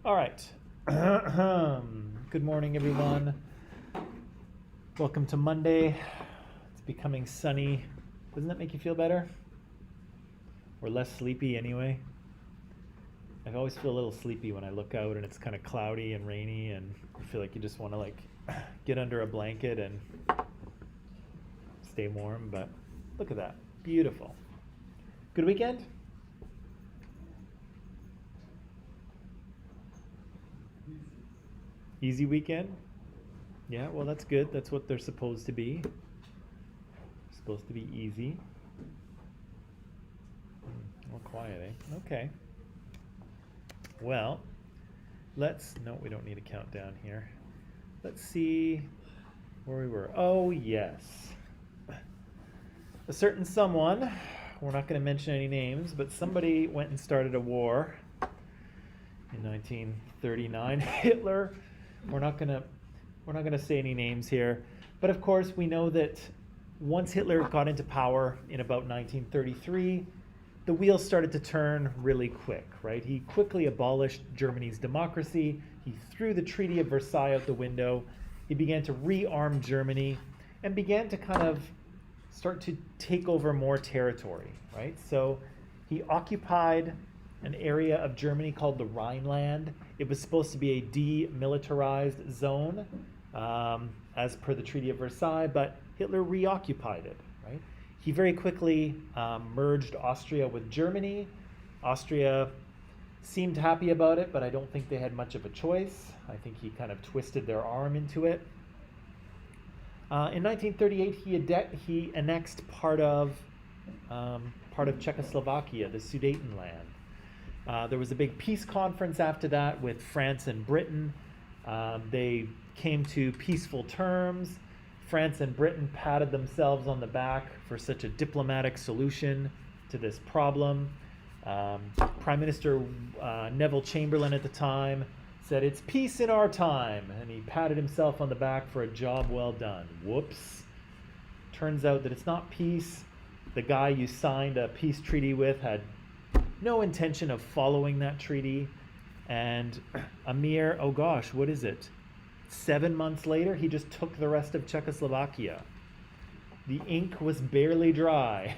All right. Good morning, everyone. Welcome to Monday. It's becoming sunny. Doesn't that make you feel better? Or less sleepy anyway? I always feel a little sleepy when I look out and it's kind of cloudy and rainy and you feel like you just want to get under a blanket and stay warm, but look at that. Beautiful. Good weekend? Easy weekend? Yeah, well, that's good. That's what they're supposed to be. Supposed to be easy. More quiet, eh? Okay. Well, no, we don't need a countdown here. Let's see where we were. Oh, yes. A certain someone, we're not going to mention any names, but somebody went and started a war in 1939. Hitler. We're not gonna say any names here, but of course we know that once Hitler got into power in about 1933, the wheels started to turn really quick, right? He quickly abolished Germany's democracy. He threw the Treaty of Versailles out the window. He began to rearm Germany and began to kind of start to take over more territory, right? So he occupied an area of Germany called the Rhineland. It was supposed to be a demilitarized zone, as per the Treaty of Versailles, but Hitler reoccupied it, right? He very quickly merged Austria with Germany. Austria seemed happy about it, but I don't think they had much of a choice. I think he kind of twisted their arm into it. In 1938, he annexed part of Czechoslovakia, the Sudetenland. There was a big peace conference after that with France and Britain. They came to peaceful terms. France and Britain patted themselves on the back for such a diplomatic solution to this problem. Prime Minister Neville Chamberlain at the time said, "It's peace in our time," and he patted himself on the back for a job well done. Whoops. Turns out that it's not peace. The guy you signed a peace treaty with had no intention of following that treaty, and a mere, 7 months later, he just took the rest of Czechoslovakia. The ink was barely dry,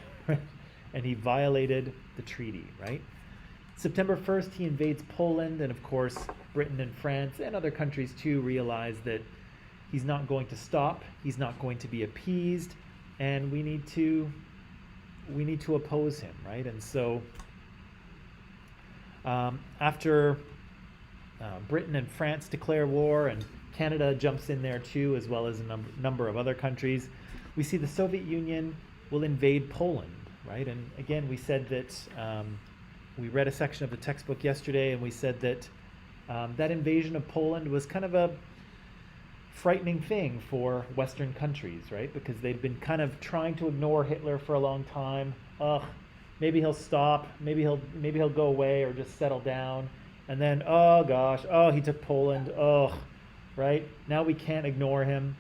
and he violated the treaty, right? September 1st, he invades Poland, and of course, Britain and France and other countries too realize that he's not going to stop, he's not going to be appeased, and we need to oppose him, right? And so after Britain and France declare war, and Canada jumps in there too, as well as a number of other countries, we see the Soviet Union will invade Poland, right? And again, we said that we read a section of the textbook yesterday, and we said that that invasion of Poland was kind of a frightening thing for Western countries, right? Because they'd been kind of trying to ignore Hitler for a long time. Maybe he'll stop, maybe he'll go away or just settle down. And then, he took Poland, right? Now we can't ignore him.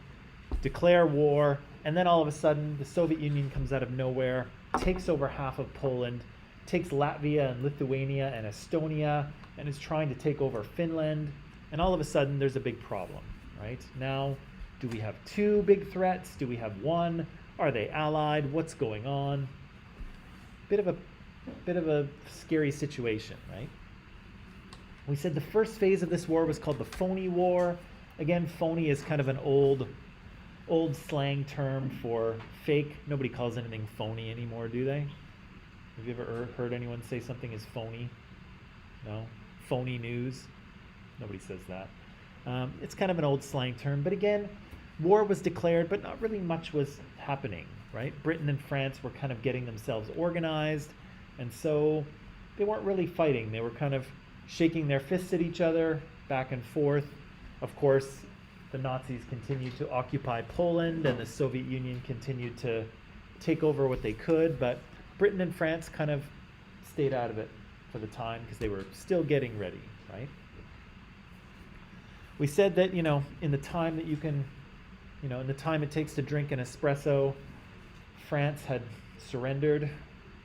Declare war, and then all of a sudden the Soviet Union comes out of nowhere, takes over half of Poland, takes Latvia and Lithuania and Estonia, and is trying to take over Finland, and all of a sudden there's a big problem, right? Now, do we have two big threats? Do we have one? Are they allied? What's going on? Bit of a scary situation, right? We said the first phase of this war was called the Phony War. Again, phony is kind of an old slang term for fake. Nobody calls anything phony anymore, do they? Have you ever heard anyone say something is phony? No? Phony news? Nobody says that. It's kind of an old slang term, but again, war was declared, but not really much was happening, right? Britain and France were kind of getting themselves organized, and so they weren't really fighting. They were kind of shaking their fists at each other, back and forth. Of course, the Nazis continued to occupy Poland, and the Soviet Union continued to take over what they could, but Britain and France kind of stayed out of it for the time because they were still getting ready, right? We said that, in the time that in the time it takes to drink an espresso, France had surrendered,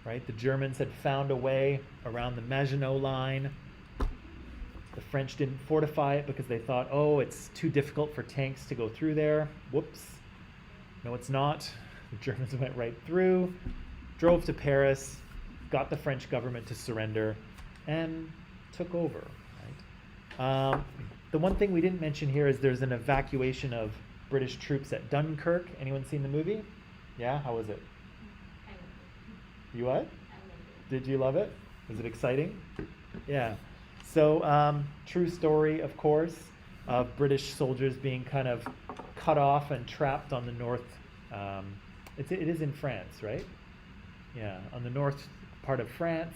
right? The Germans had found a way around the Maginot Line. The French didn't fortify it because they thought, oh, it's too difficult for tanks to go through there. Whoops. No, it's not. The Germans went right through, drove to Paris, got the French government to surrender, and took over. Right? The one thing we didn't mention here is there's an evacuation of British troops at Dunkirk. Anyone seen the movie? Yeah? How was it? You what? Did you love it? Was it exciting? Yeah. So, true story, of course, of British soldiers being kind of cut off and trapped on the north. It is in France, right? Yeah, on the north part of France.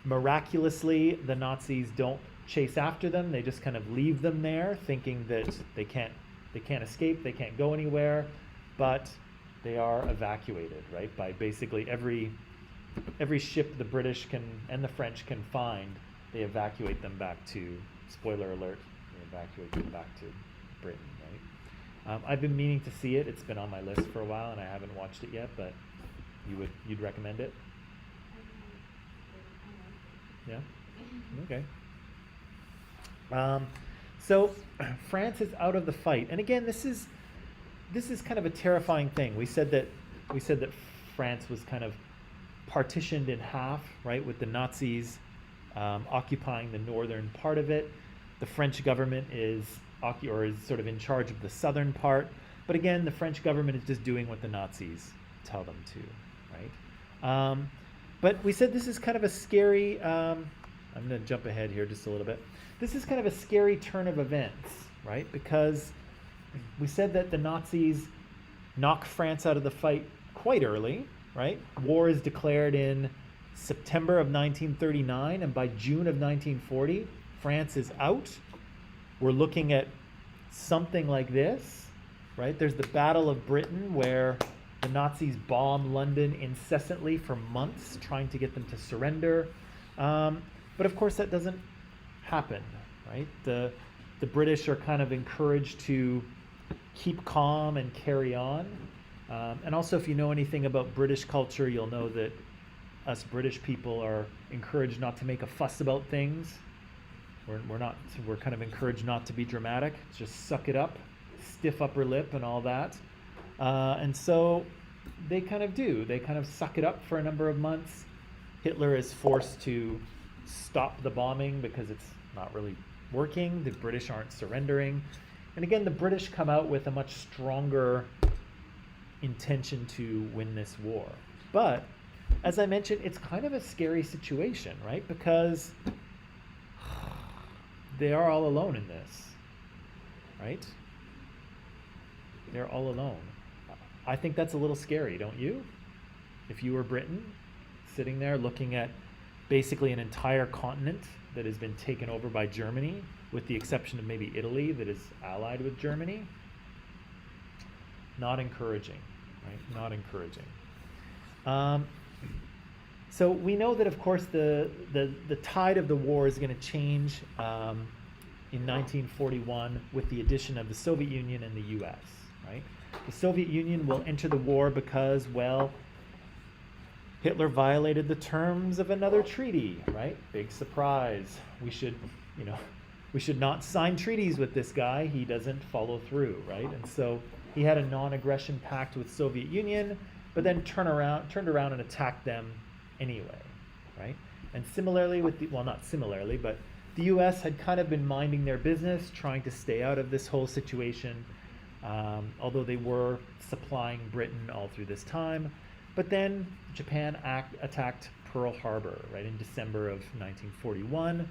Miraculously, the Nazis don't chase after them. They just kind of leave them there, thinking that they can't escape, they can't go anywhere, but they are evacuated, right? By basically every ship the British and the French can find, they evacuate them back to, spoiler alert, they evacuate them back to Britain, right? I've been meaning to see it. It's been on my list for a while and I haven't watched it yet, but you'd recommend it? Yeah? Okay. So France is out of the fight. And again, this is kind of a terrifying thing. We said that France was kind of partitioned in half, right, with the Nazis occupying the northern part of it. The French government is sort of in charge of the southern part. But again, the French government is just doing what the Nazis tell them to, right? But we said this is kind of a scary, I'm going to jump ahead here just a little bit. This is kind of a scary turn of events, right? Because we said that the Nazis knock France out of the fight quite early, right? War is declared in September of 1939, and by June of 1940, France is out. We're looking at something like this, right? There's the Battle of Britain, where the Nazis bomb London incessantly for months, trying to get them to surrender. But of course, that doesn't happen, right? The British are kind of encouraged to keep calm and carry on. And also, if you know anything about British culture, you'll know that us British people are encouraged not to make a fuss about things. We're kind of encouraged not to be dramatic. Just suck it up, stiff upper lip and all that. And so they kind of do. They kind of suck it up for a number of months. Hitler is forced to stop the bombing because it's not really working. The British aren't surrendering. And again, the British come out with a much stronger intention to win this war. But as I mentioned, it's kind of a scary situation, right? Because they are all alone in this, right? They're all alone. I think that's a little scary, don't you? If you were Britain, sitting there looking at basically an entire continent that has been taken over by Germany, with the exception of maybe Italy that is allied with Germany. Not encouraging, right? Not encouraging. So we know that, of course, the tide of the war is going to change in 1941 with the addition of the Soviet Union and the U.S., right? The Soviet Union will enter the war because, well, Hitler violated the terms of another treaty, right? Big surprise. We should not sign treaties with this guy. He doesn't follow through, right? And so he had a non-aggression pact with Soviet Union, but then turned around and attacked them anyway, right? And similarly not similarly, but the U.S. had kind of been minding their business, trying to stay out of this whole situation, although they were supplying Britain all through this time. But then Japan attacked Pearl Harbor, right, in December of 1941.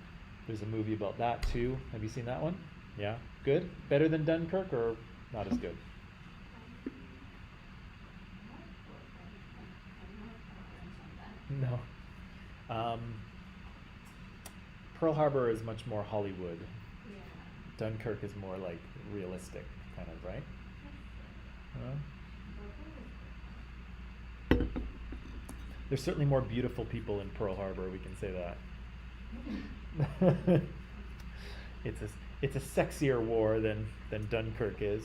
There's a movie about that too. Have you seen that one? Yeah? Good? Better than Dunkirk or not as good? No. Pearl Harbor is much more Hollywood. Yeah. Dunkirk is more like realistic, kind of, right? There's certainly more beautiful people in Pearl Harbor, we can say that. It's a sexier war than Dunkirk is.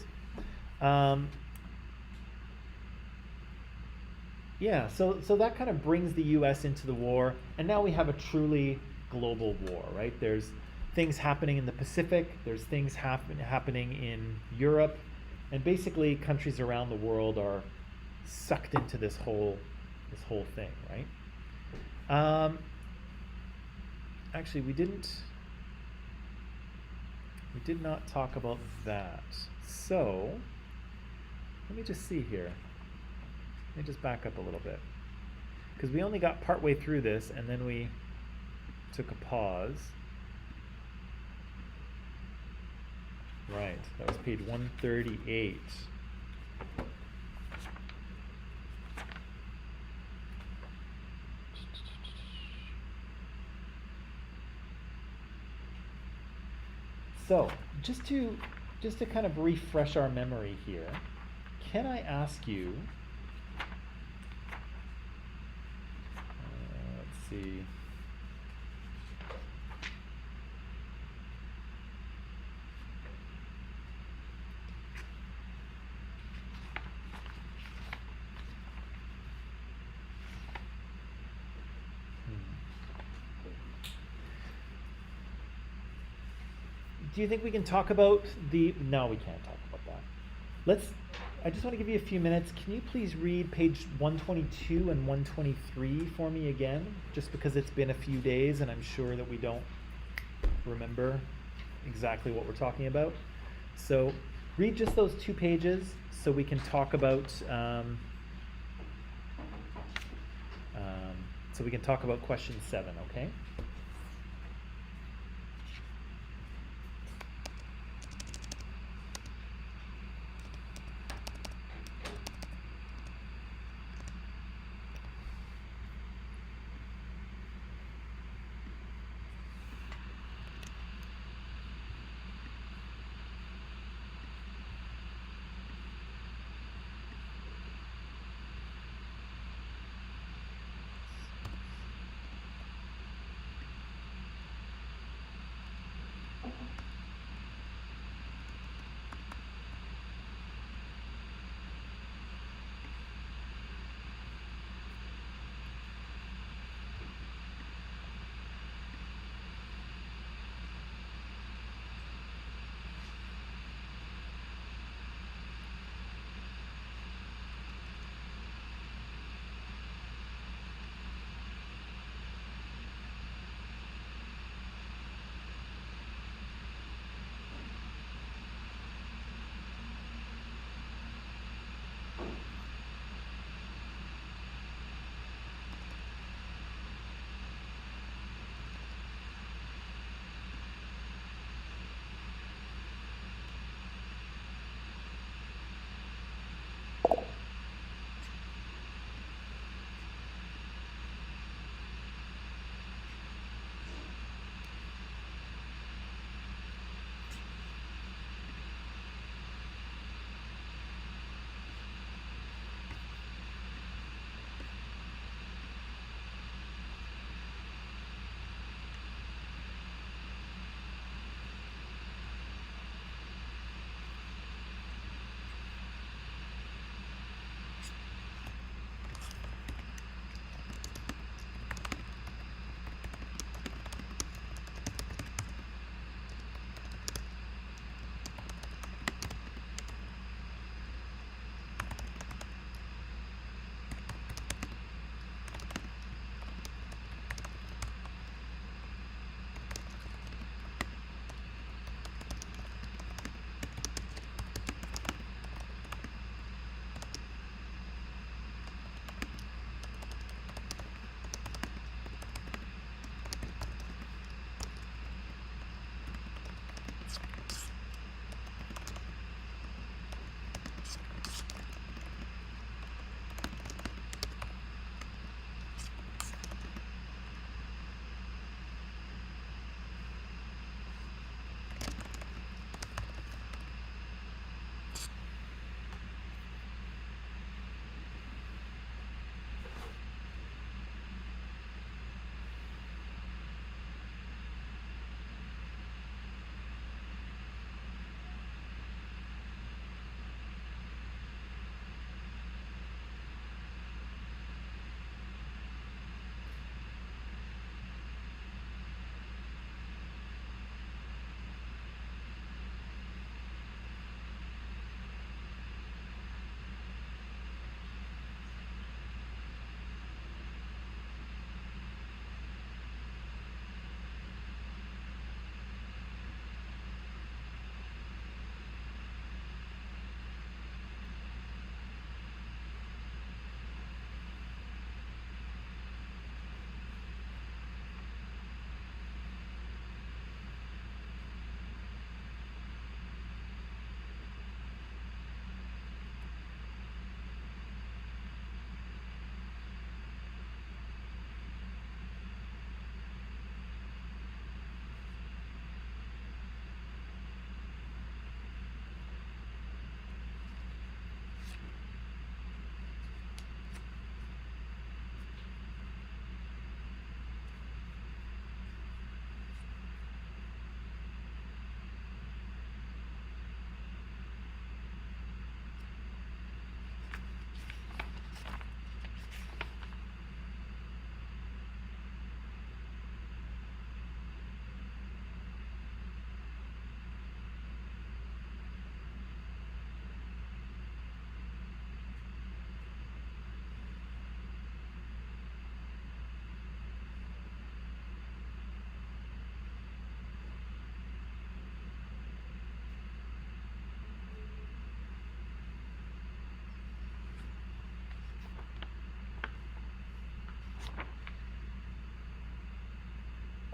Yeah, so that kind of brings the U.S. into the war, and now we have a truly global war, right? There's things happening in the Pacific. There's things happening in Europe, and basically countries around the world are sucked into this whole thing, right? Actually, we did not talk about that. So let me just see here. Let me just back up a little bit, because we only got partway through this and then we took a pause. Right, that was page 138. So, just to kind of refresh our memory here, can I ask you, let's see. Do you think we can talk about no, we can't talk about that. I just want to give you a few minutes. Can you please read page 122 and 123 for me again? Just because it's been a few days and I'm sure that we don't remember exactly what we're talking about. So read just those 2 pages so we can talk about question 7, okay?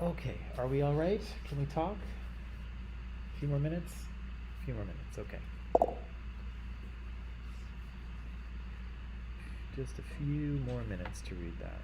Okay, are we all right? Can we talk? A few more minutes? A few more minutes, okay. Just a few more minutes to read that.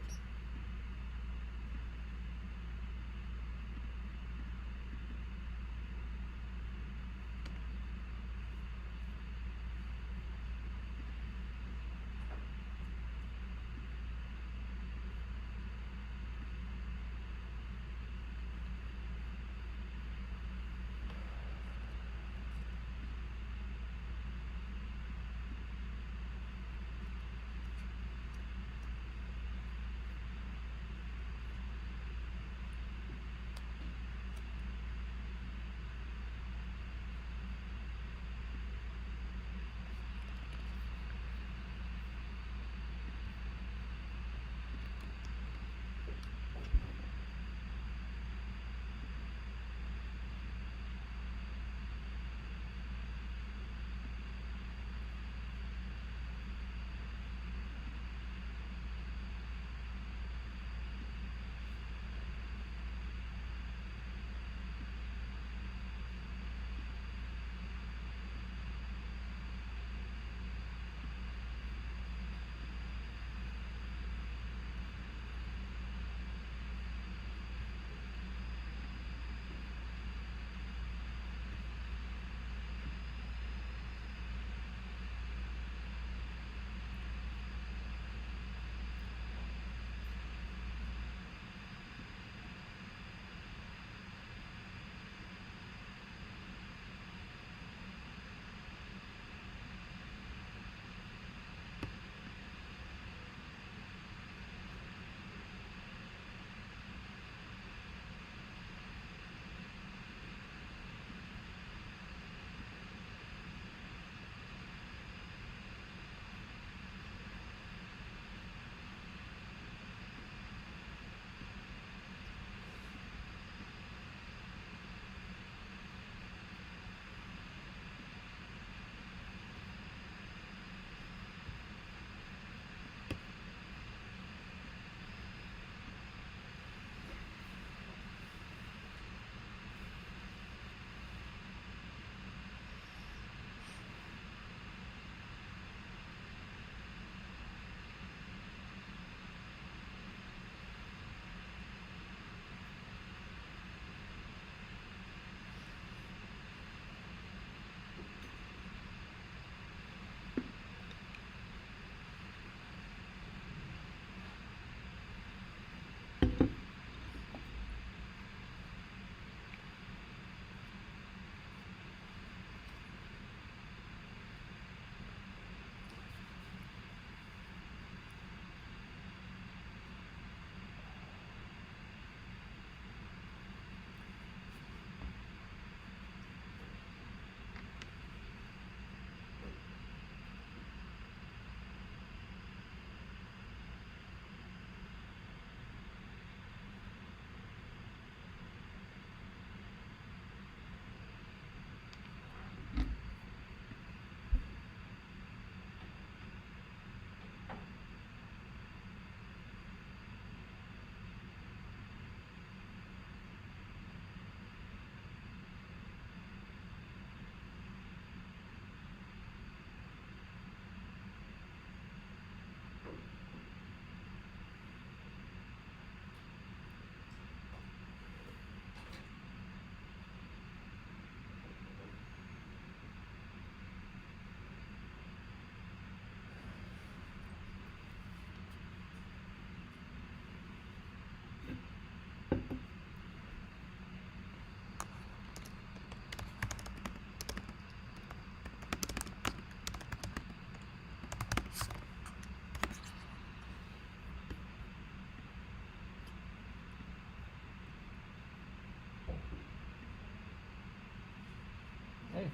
Hey.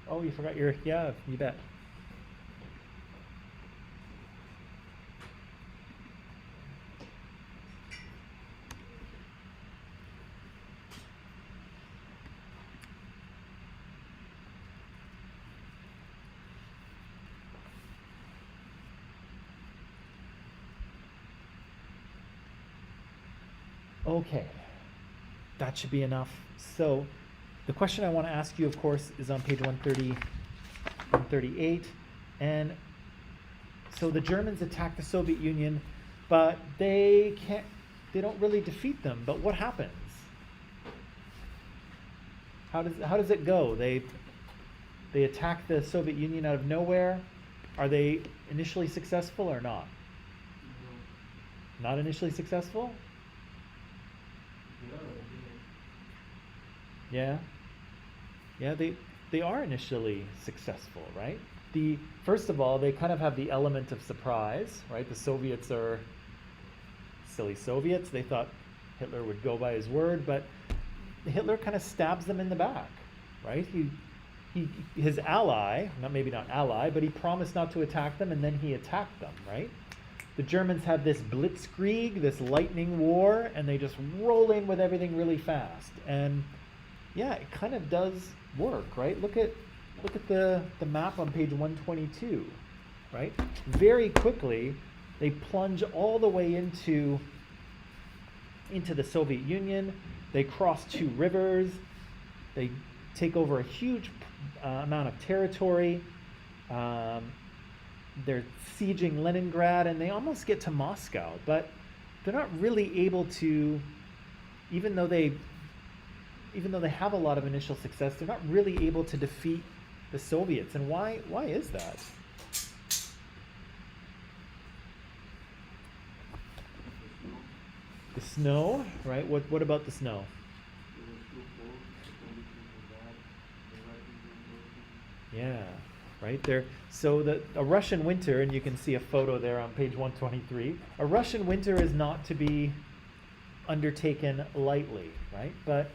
Oh, you forgot your, yeah, you bet. Okay, That should be enough. So the question I want to ask you, of course, is on page 130, 138. And so the Germans attack the Soviet Union, but they don't really defeat them. But what happens? How does it go? They attack the Soviet Union out of nowhere. Are they initially successful or not? Not initially successful? Yeah. Yeah, they are initially successful, right? First of all, they kind of have the element of surprise, right? The Soviets are silly Soviets. They thought Hitler would go by his word, but Hitler kind of stabs them in the back, right? His ally, maybe not ally, but he promised not to attack them, and then he attacked them, right? The Germans have this blitzkrieg, this lightning war, and they just roll in with everything really fast. And yeah, it kind of does work, right? Look at the map on page 122, right? Very quickly, they plunge all the way into the Soviet Union. They cross 2 rivers. They take over a huge amount of territory. They're sieging Leningrad, and they almost get to Moscow, but they're not really able to, even though they have a lot of initial success, they're not really able to defeat the Soviets. And why is that? The snow, right? What about the snow? Yeah, right there. So a Russian winter, and you can see a photo there on page 123. A Russian winter is not to be undertaken lightly, right? But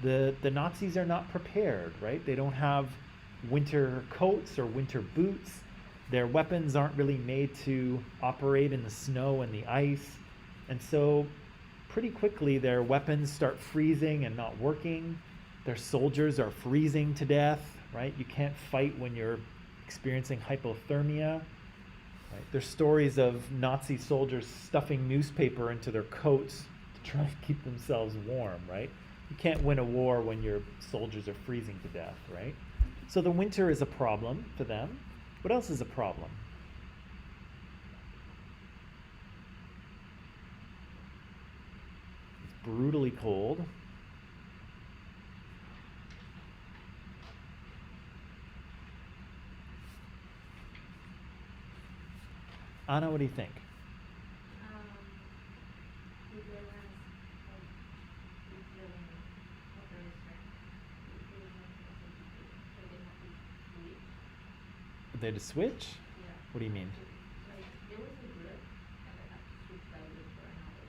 the Nazis are not prepared, right? They don't have winter coats or winter boots. Their weapons aren't really made to operate in the snow and the ice. And so pretty quickly their weapons start freezing and not working. Their soldiers are freezing to death, right? You can't fight when you're experiencing hypothermia. Right? There's stories of Nazi soldiers stuffing newspaper into their coats to try and keep themselves warm, right? You can't win a war when your soldiers are freezing to death, right? So the winter is a problem for them. What else is a problem? It's brutally cold. Anna, what do you think? They had to switch? Yeah. What do you mean? Like, there was a group, and they had to switch that group for an hour.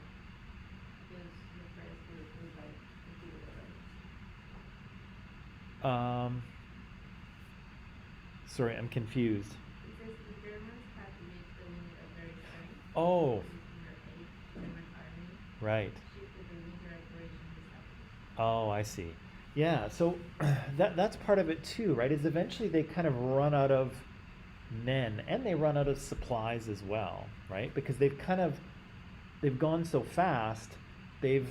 Because the first group was like completed already. Sorry, I'm confused. It says the Germans had to reach the limit of their strength. Oh. Their aid, German army. Right. Shifted the winter operations established. Oh, I see. Yeah, so that's part of it too, right? Is eventually they kind of run out of men, and they run out of supplies as well, right? Because they've gone so fast, they've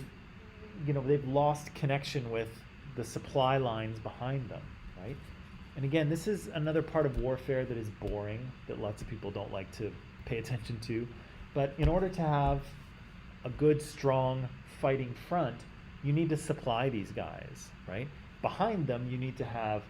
lost connection with the supply lines behind them, right? And again, this is another part of warfare that is boring, that lots of people don't like to pay attention to. But in order to have a good, strong fighting front, you need to supply these guys, right? Behind them, you need to have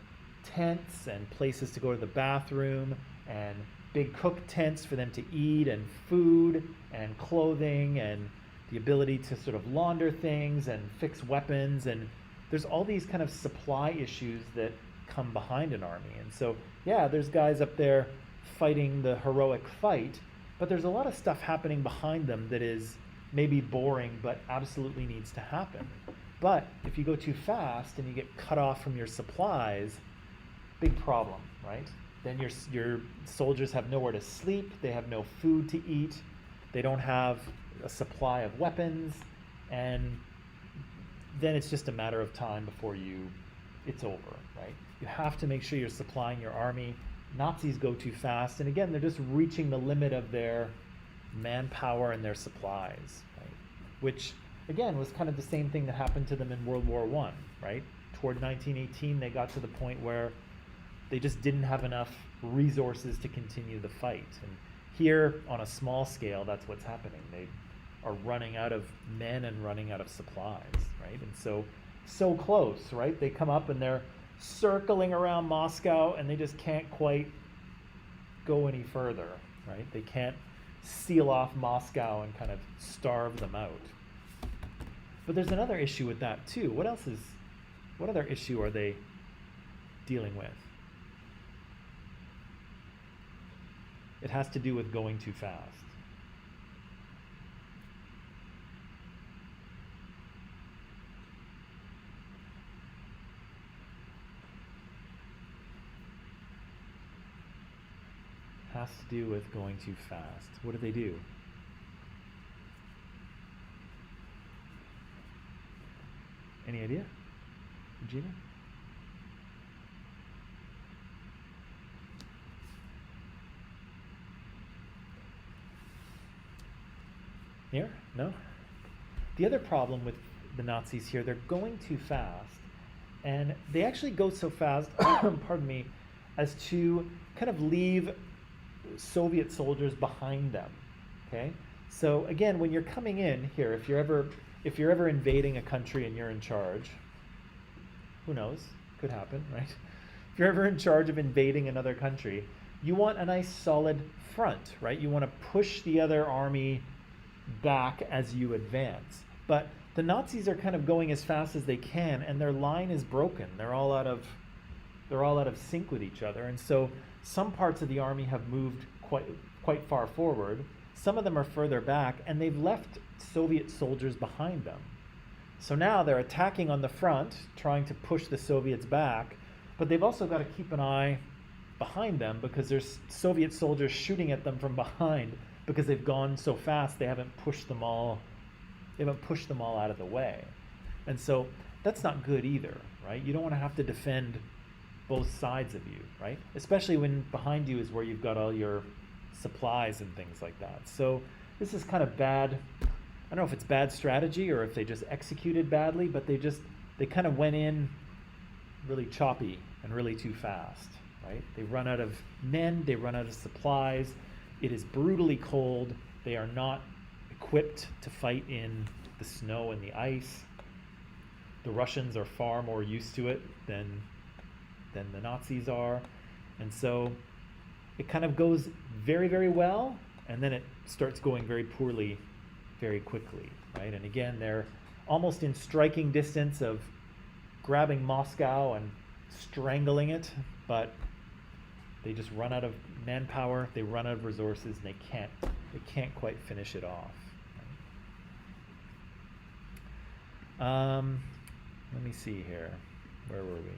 tents and places to go to the bathroom, and big cook tents for them to eat, and food and clothing, and the ability to sort of launder things and fix weapons. And there's all these kind of supply issues that come behind an army. And so, yeah, there's guys up there fighting the heroic fight, but there's a lot of stuff happening behind them that is maybe boring, but absolutely needs to happen. But if you go too fast and you get cut off from your supplies, big problem, right? Then your soldiers have nowhere to sleep, they have no food to eat, they don't have a supply of weapons, and then it's just a matter of time before it's over, right? You have to make sure you're supplying your army. Nazis go too fast, and again, they're just reaching the limit of their manpower and their supplies, right? Which again, was kind of the same thing that happened to them in World War I, right? Toward 1918, they got to the point where they just didn't have enough resources to continue the fight. And here, on a small scale, that's what's happening. They are running out of men and running out of supplies, right? And so close, right? They come up and they're circling around Moscow and they just can't quite go any further, right? They can't seal off Moscow and kind of starve them out. But there's another issue with that too. What other issue are they dealing with? It has to do with going too fast. Has to do with going too fast. What do they do? Any idea? Regina? Here? No? The other problem with the Nazis here, they're going too fast. And they actually go so fast, pardon me, as to kind of leave Soviet soldiers behind them. Okay? So again, when you're coming in here, if you're ever invading a country and you're in charge, who knows? Could happen, right? If you're ever in charge of invading another country, you want a nice solid front, right? You want to push the other army back as you advance. But the Nazis are kind of going as fast as they can, and their line is broken. They're all out of sync with each other. And so some parts of the army have moved quite far forward. Some of them are further back, and they've left Soviet soldiers behind them. So now they're attacking on the front, trying to push the Soviets back, but they've also got to keep an eye behind them because there's Soviet soldiers shooting at them from behind because they've gone so fast they haven't pushed them all out of the way. And so that's not good either, right? You don't want to have to defend both sides of you, right? Especially when behind you is where you've got all your supplies and things like that. So this is kind of bad. I don't know if it's bad strategy or if they just executed badly, but they kind of went in really choppy and really too fast, right? They run out of men, they run out of supplies. It is brutally cold. They are not equipped to fight in the snow and the ice. The Russians are far more used to it than the Nazis are. And so it kind of goes very, very well, and then it starts going very poorly very quickly, right? And again, they're almost in striking distance of grabbing Moscow and strangling it, but they just run out of manpower, they run out of resources, and they can't quite finish it off. Let me see here. Where were we?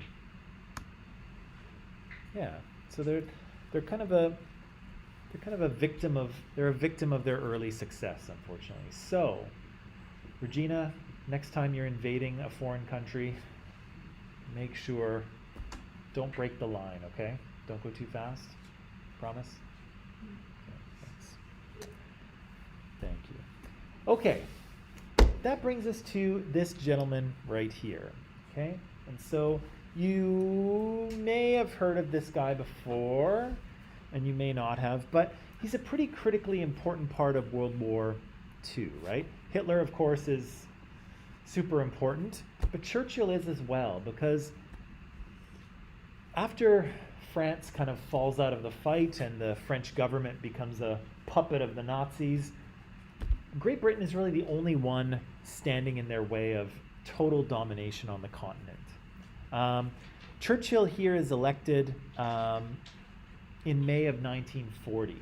Yeah. So they're kind of a victim of their early success, unfortunately. So, Regina, next time you're invading a foreign country, make sure don't break the line, okay? Don't go too fast. Promise? Okay, thanks. Thank you. Okay. That brings us to this gentleman right here, okay? And so you may have heard of this guy before, and you may not have, but he's a pretty critically important part of World War II, right? Hitler, of course, is super important, but Churchill is as well, because after France kind of falls out of the fight and the French government becomes a puppet of the Nazis, Great Britain is really the only one standing in their way of total domination on the continent. Churchill here is elected in May of 1940.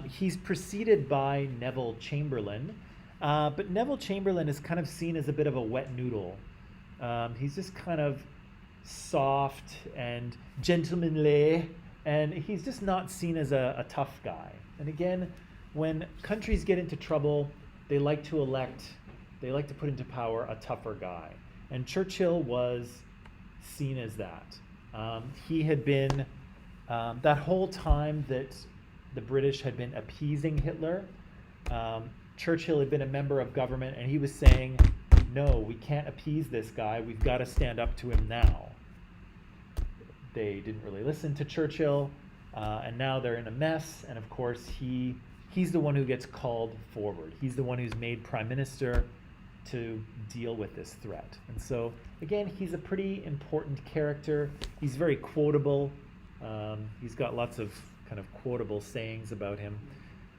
He's preceded by Neville Chamberlain, but Neville Chamberlain is kind of seen as a bit of a wet noodle. He's just kind of soft and gentlemanly, and he's just not seen as a tough guy. And again, when countries get into trouble, they like to put into power a tougher guy. And Churchill was seen as that. He had been, that whole time that the British had been appeasing Hitler, Churchill had been a member of government, and he was saying, no, we can't appease this guy. We've got to stand up to him now. They didn't really listen to Churchill, and now they're in a mess. And of course, he's the one who gets called forward. He's the one who's made prime minister to deal with this threat. And so, again, he's a pretty important character. He's very quotable. He's got lots of kind of quotable sayings about him.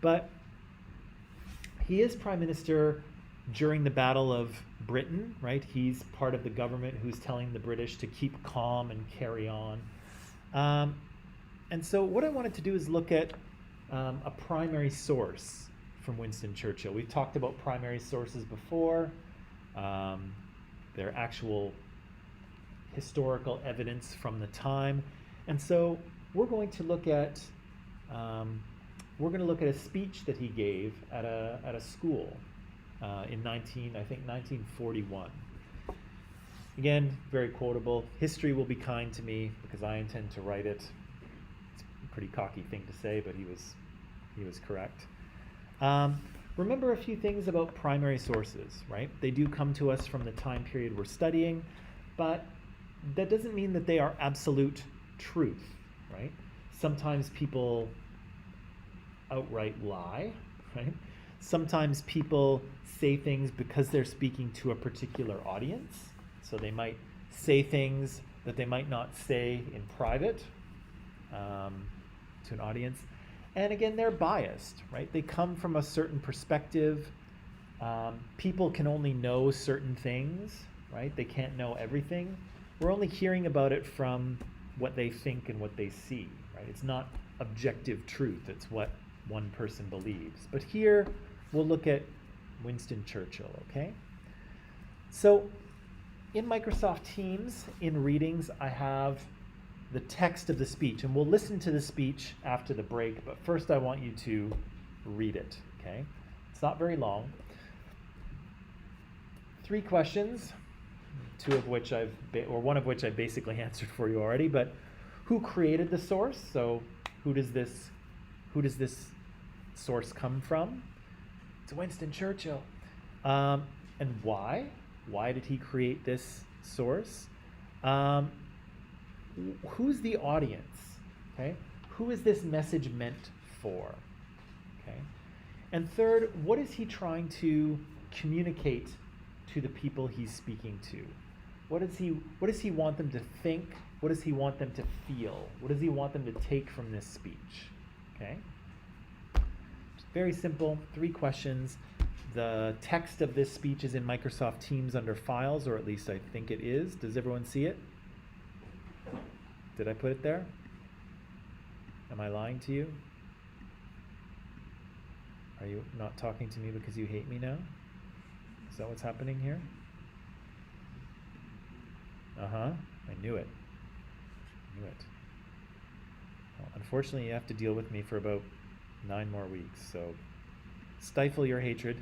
But he is prime minister during the Battle of Britain, right? He's part of the government who's telling the British to keep calm and carry on. And so what I wanted to do is look at a primary source from Winston Churchill. We've talked about primary sources before. They're actual historical evidence from the time. And so we're going to look at a speech that he gave at a school in 1941. Again, very quotable. History will be kind to me because I intend to write it. It's a pretty cocky thing to say, but he was correct. Remember a few things about primary sources, right? They do come to us from the time period we're studying, but that doesn't mean that they are absolute truth, right? Sometimes people outright lie, right? Sometimes people say things because they're speaking to a particular audience. So they might say things that they might not say in private to an audience. And again, they're biased, right? They come from a certain perspective. People can only know certain things, right? They can't know everything. We're only hearing about it from what they think and what they see, right? It's not objective truth. It's what one person believes. But here, we'll look at Winston Churchill, okay? So in Microsoft Teams, in readings, I have the text of the speech, and we'll listen to the speech after the break, but first I want you to read it, okay? It's not very long. 3 questions, one of which I basically answered for you already, but who created the source? So who does this source come from? It's Winston Churchill. And why? Why did he create this source? Who's the audience? Okay? Who is this message meant for? Okay? And third, what is he trying to communicate to the people he's speaking to? What does he want them to think? What does he want them to feel? What does he want them to take from this speech? Okay? Very simple, 3 questions. The text of this speech is in Microsoft Teams under Files, or at least I think it is. Does everyone see it? Did I put it there? Am I lying to you? Are you not talking to me because you hate me now? Is that what's happening here? Uh-huh, I knew it. Well, unfortunately, you have to deal with me for about 9 more weeks, so stifle your hatred.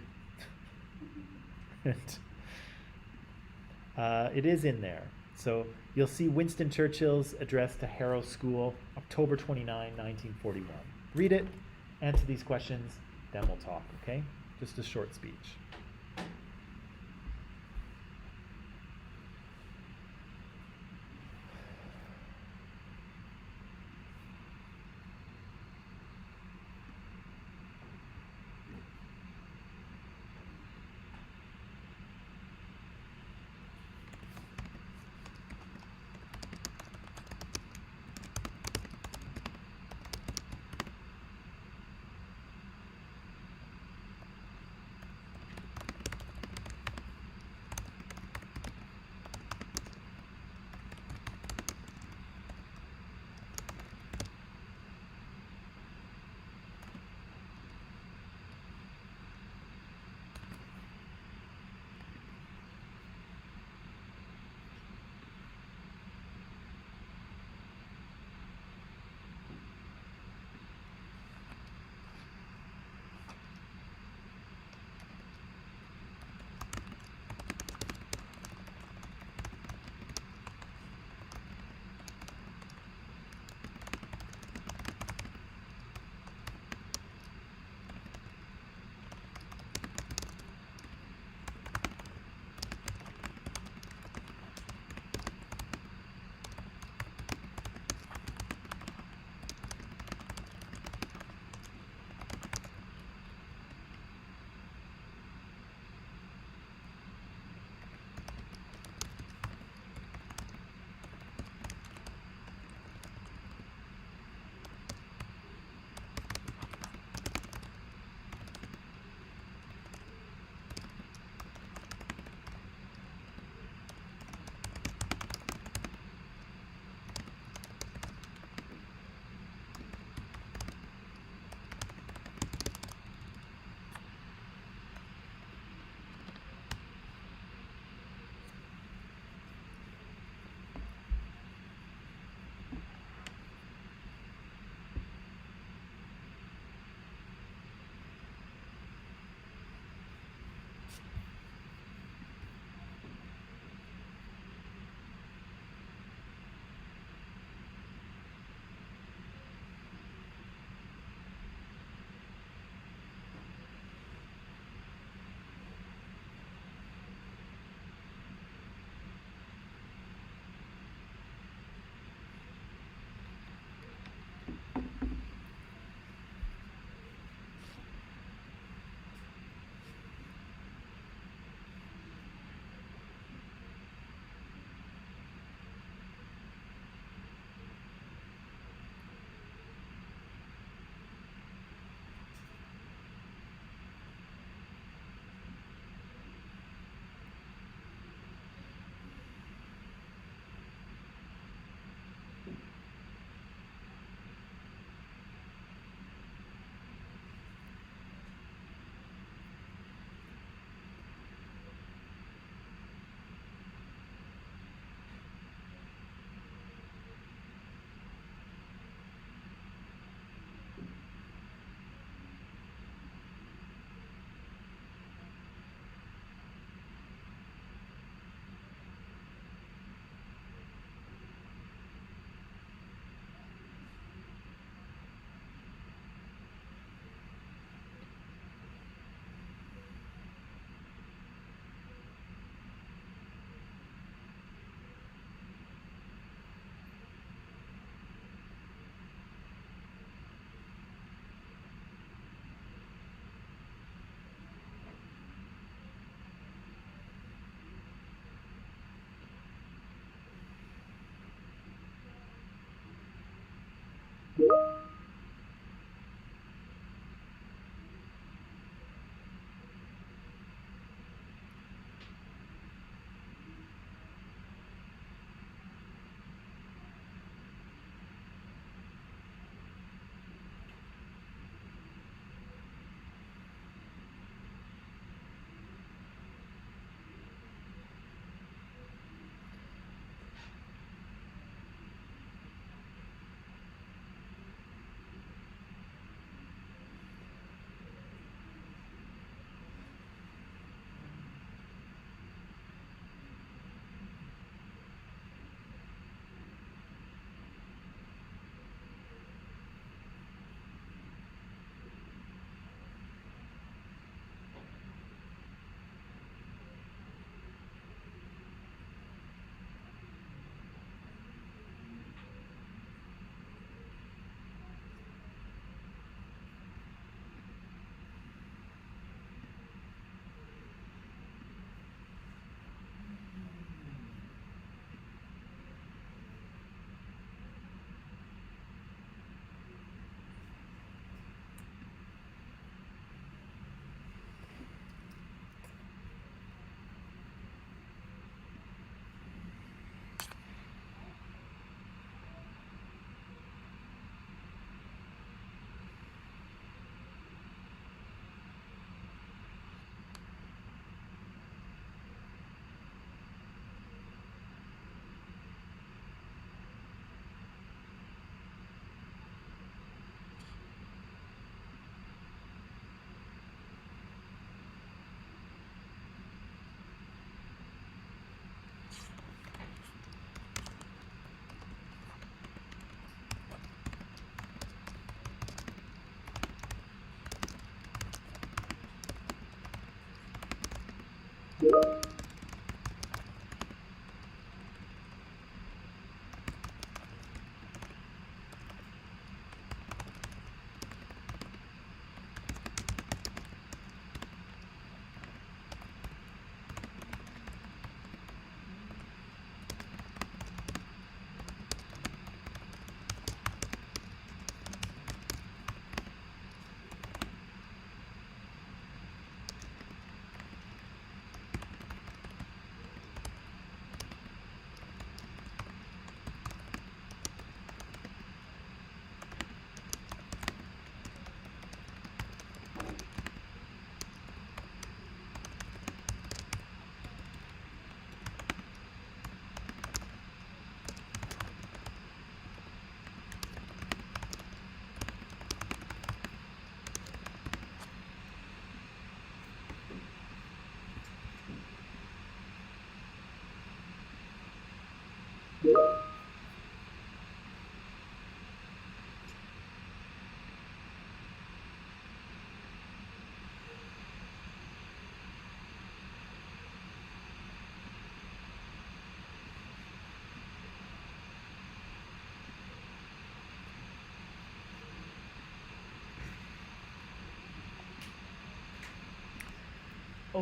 It is in there. So you'll see Winston Churchill's address to Harrow School, October 29, 1941. Read it, answer these questions, then we'll talk, okay? Just a short speech.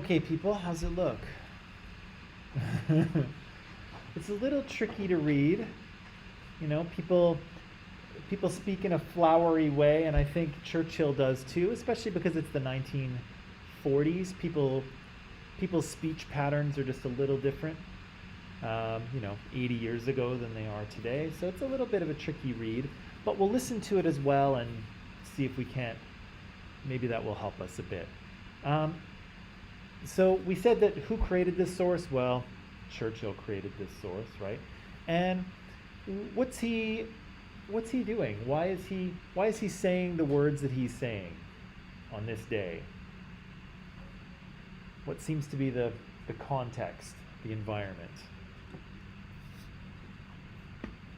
Okay, people, how's it look? It's a little tricky to read. You know, people speak in a flowery way, and I think Churchill does too, especially because it's the 1940s. People's speech patterns are just a little different, 80 years ago than they are today. So it's a little bit of a tricky read, but we'll listen to it as well and see if we can't. Maybe that will help us a bit. So we said that who created this source? Well, Churchill created this source, right? And what's he doing? Why is he saying the words that he's saying on this day? What seems to be the context, the environment?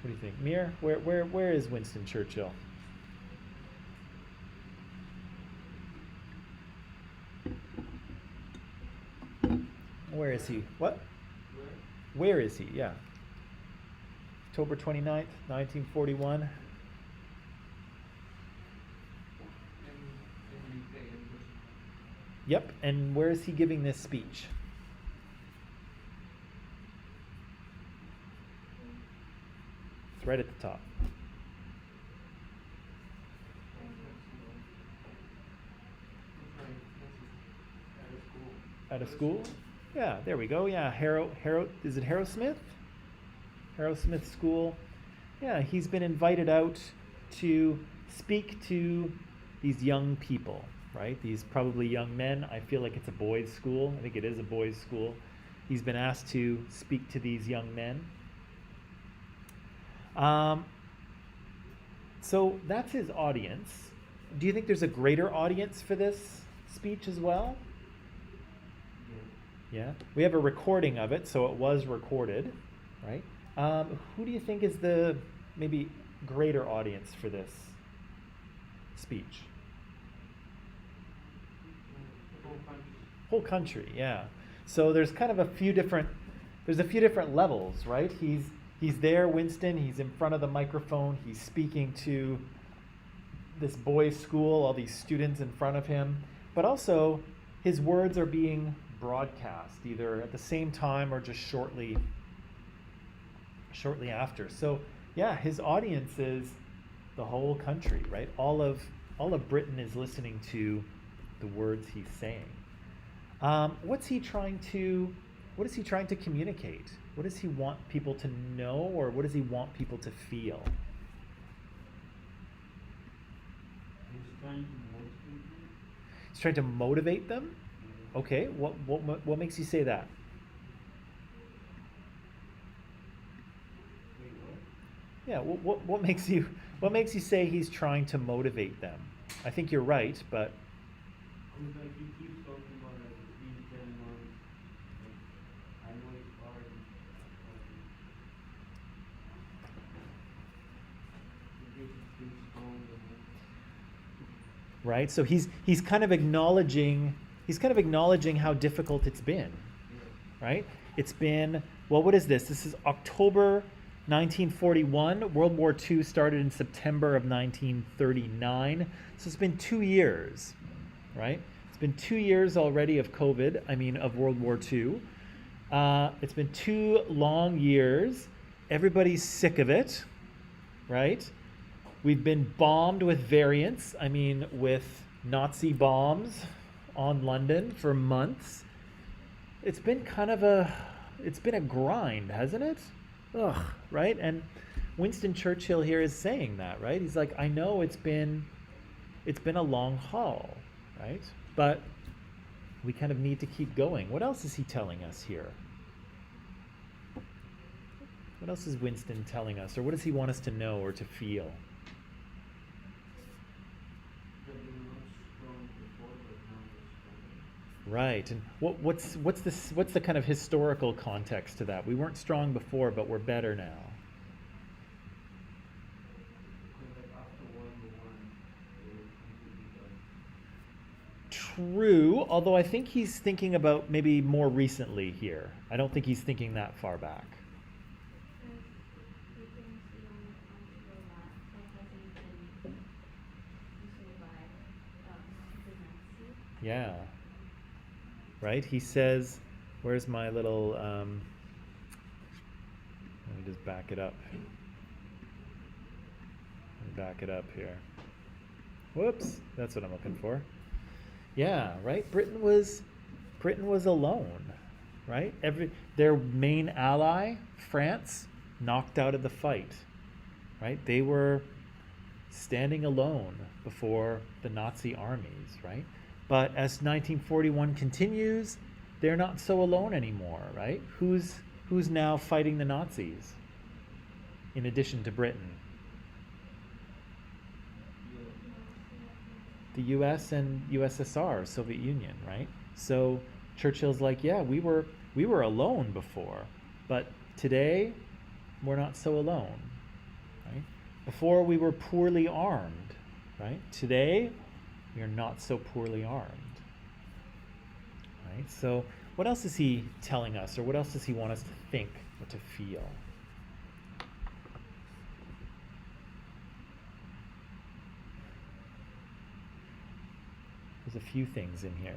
What do you think? Mir, where is Winston Churchill? Where is he? What? Where is he? Yeah. October 29th, 1941. Yep, and where is he giving this speech? It's right at the top. At a school? Yeah, there we go. Yeah, is it Harrow Smith? Harrow Smith School. Yeah, he's been invited out to speak to these young people, right? These probably young men. I feel like it's a boys' school. I think it is a boys' school. He's been asked to speak to these young men. So that's his audience. Do you think there's a greater audience for this speech as well? Yeah. We have a recording of it, so it was recorded, right? Who do you think is the maybe greater audience for this speech? Whole country, yeah. So there's kind of a few different levels, right? He's there, Winston, he's in front of the microphone, he's speaking to this boys' school, all these students in front of him, but also his words are being broadcast either at the same time or just shortly after. So yeah, his audience is the whole country, right? All of Britain is listening to the words he's saying. What is he trying to communicate? What does he want people to know, or what does he want people to feel? He's trying to motivate them. Okay, what makes you say that? Yeah, what makes you say he's trying to motivate them? I think you're right, but right? So he's kind of acknowledging how difficult it's been, right? It's been, well, what is this? This is October 1941. World War II started in September of 1939. So it's been 2 years, right? It's been 2 years already of of World War II. It's been 2 long years. Everybody's sick of it, right? We've been bombed with variants, with Nazi bombs on London for months. It's been a grind, hasn't it? Ugh, right? And Winston Churchill here is saying that, right? He's like, I know it's been a long haul, right? But we kind of need to keep going. What else is he telling us here? What else is Winston telling us, or what does he want us to know or to feel? Right, and what's the kind of historical context to that? We weren't strong before, but we're better now. True, although I think he's thinking about maybe more recently here. I don't think he's thinking that far back. Yeah. right? He says, where's my little, let me just back it up. Let me back it up here. Whoops, that's what I'm looking for. Yeah, right? Britain was alone, right? Their main ally, France, knocked out of the fight, right? They were standing alone before the Nazi armies, right? But as 1941 continues, they're not so alone anymore, right? Who's now fighting the Nazis in addition to Britain? The US and USSR, Soviet Union, right? So Churchill's like, yeah, we were alone before, but today we're not so alone, right? Before we were poorly armed, right? Today we are not so poorly armed, right? So what else is he telling us, or what else does he want us to think or to feel? There's a few things in here.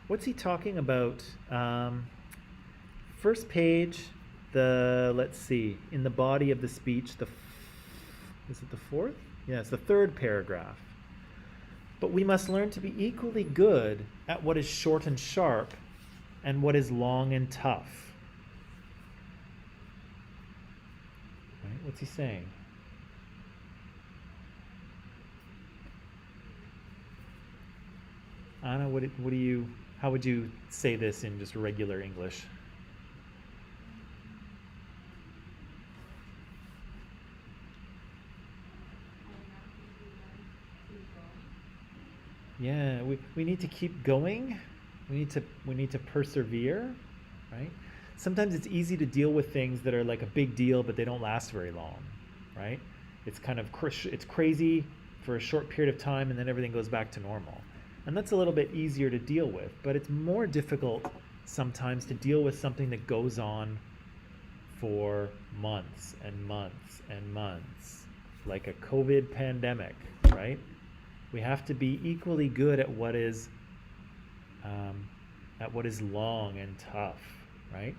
What's he talking about? First page, let's see, in the body of the speech, is it the fourth? Yeah, it's the third paragraph. But we must learn to be equally good at what is short and sharp and what is long and tough. Right? What's he saying? Anna, how would you say this in just regular English? Yeah, we need to keep going. We need to persevere, right? Sometimes it's easy to deal with things that are like a big deal, but they don't last very long, right? It's kind of it's crazy for a short period of time, and then everything goes back to normal. And that's a little bit easier to deal with, but it's more difficult sometimes to deal with something that goes on for months and months and months, like a COVID pandemic, right? We have to be equally good at what is long and tough, right?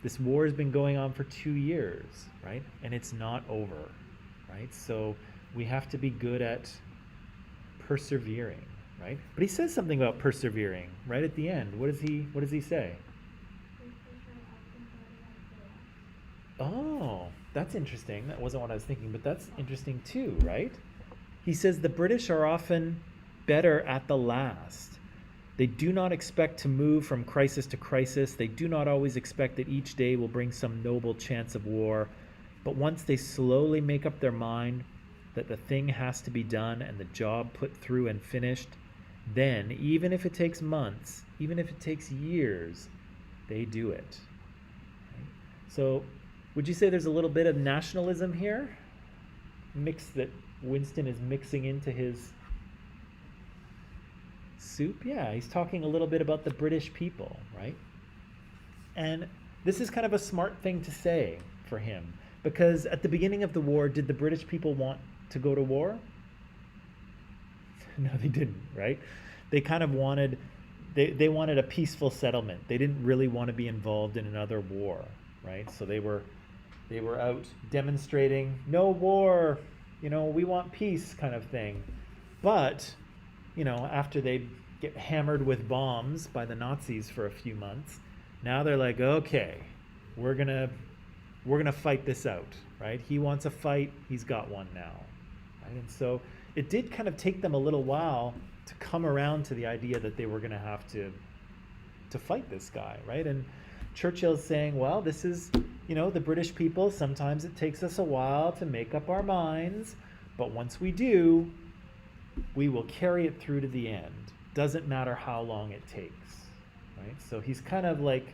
This war has been going on for 2 years, right? And it's not over, right? So we have to be good at persevering, right? But he says something about persevering right at the end. What does he say? Oh, that's interesting. That wasn't what I was thinking, but that's interesting too, right? He says the British are often better at the last. They do not expect to move from crisis to crisis. They do not always expect that each day will bring some noble chance of war. But once they slowly make up their mind that the thing has to be done and the job put through and finished, then, even if it takes months, even if it takes years, they do it. Right? So, would you say there's a little bit of nationalism here? That Winston is mixing into his soup? Yeah, he's talking a little bit about the British people, right? And this is kind of a smart thing to say for him, because at the beginning of the war, did the British people want to go to war? No, they didn't, right? They kind of wanted, they wanted a peaceful settlement. They didn't really want to be involved in another war, right? So they were out demonstrating, no war, we want peace kind of thing. But, after they get hammered with bombs by the Nazis for a few months, now they're like, okay, we're gonna fight this out, right? He wants a fight, he's got one now, right? And so it did kind of take them a little while to come around to the idea that they were gonna have to fight this guy, right? And Churchill's saying, well, this is, the British people, sometimes it takes us a while to make up our minds, but once we do, we will carry it through to the end. Doesn't matter how long it takes, right? So he's kind of like,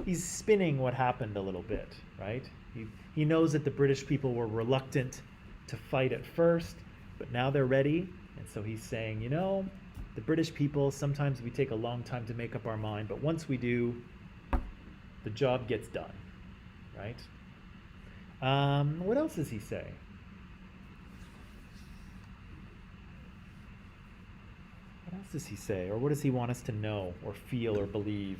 he's spinning what happened a little bit, right? He knows that the British people were reluctant to fight at first, but now they're ready. And so he's saying, The British people, sometimes we take a long time to make up our mind, but once we do, the job gets done, right? What else does he say? What else does he say? Or what does he want us to know or feel or believe?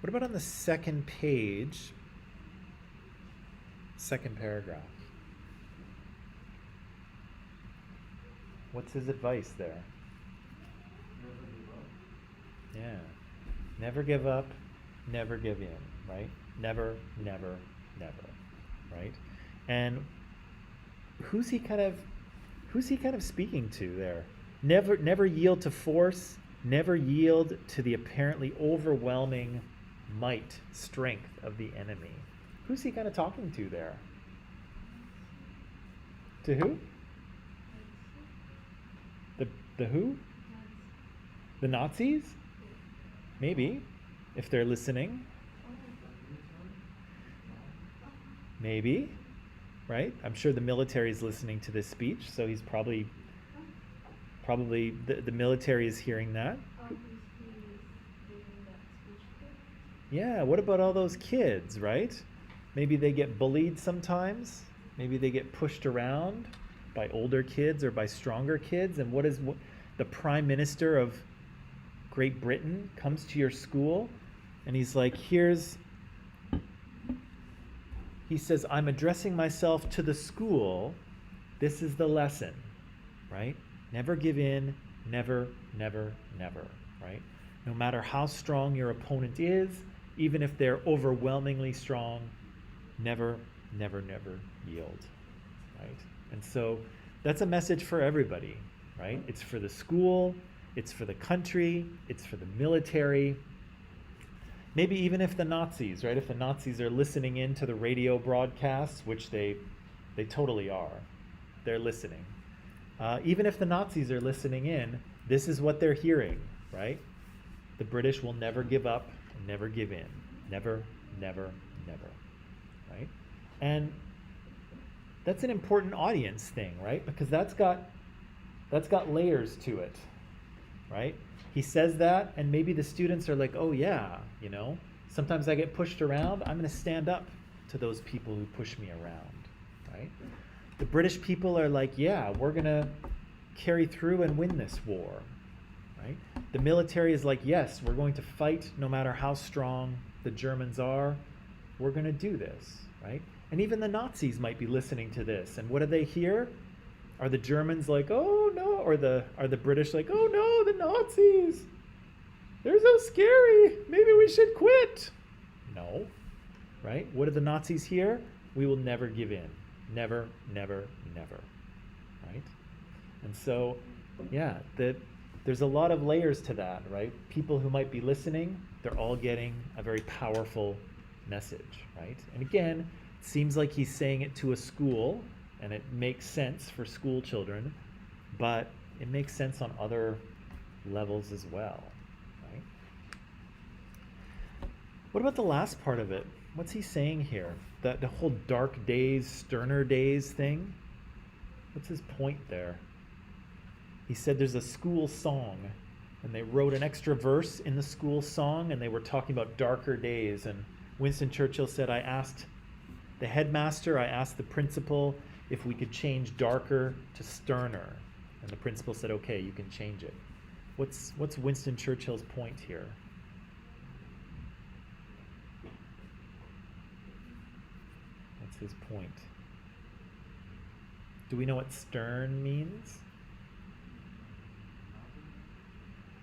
What about on the second page, second paragraph? What's his advice there? Yeah. Never give up, never give in, right? Never, never, never, right? And who's he kind of speaking to there? Never yield to force, never yield to the apparently overwhelming might, strength of the enemy. Who's he kind of talking to there? To who? The who? The Nazis? Maybe, if they're listening. Maybe, right? I'm sure the military is listening to this speech, so he's probably the military is hearing that. Yeah, what about all those kids, right? Maybe they get bullied sometimes. Maybe they get pushed around by older kids or by stronger kids. And what the Prime Minister of Great Britain comes to your school and he's like, he says, I'm addressing myself to the school. This is the lesson, right? Never give in, never, never, never, right? No matter how strong your opponent is, even if they're overwhelmingly strong, never, never, never yield, right? And so that's a message for everybody, right? It's for the school, it's for the country, it's for the military. Maybe even if the Nazis, right? If the Nazis are listening in to the radio broadcasts, which they totally are, they're listening. Even if the Nazis are listening in, this is what they're hearing, right? The British will never give up, never give in. Never, never, never, right? And that's an important audience thing, right? Because that's got layers to it, right? He says that, and maybe the students are like, oh yeah, sometimes I get pushed around. I'm going to stand up to those people who push me around, right? The British people are like, yeah, we're going to carry through and win this war, right? The military is like, yes, we're going to fight no matter how strong the Germans are. We're going to do this, right? And even the Nazis might be listening to this. And what do they hear? Are the Germans like, oh no? Or are the British like, oh no, the Nazis, they're so scary. Maybe we should quit. No, right? What do the Nazis hear? We will never give in. Never, never, never, right? And so, yeah, there's a lot of layers to that, right? People who might be listening, they're all getting a very powerful message, right? And again, it seems like he's saying it to a school, and it makes sense for school children, but it makes sense on other levels as well, right? What about the last part of it? What's he saying here? The whole dark days, sterner days thing? What's his point there? He said there's a school song, and they wrote an extra verse in the school song, and they were talking about darker days. And Winston Churchill said, I asked the headmaster, I asked the principal if we could change darker to sterner. And the principal said, okay, you can change it. What's Winston Churchill's point here? What's his point? Do we know what stern means?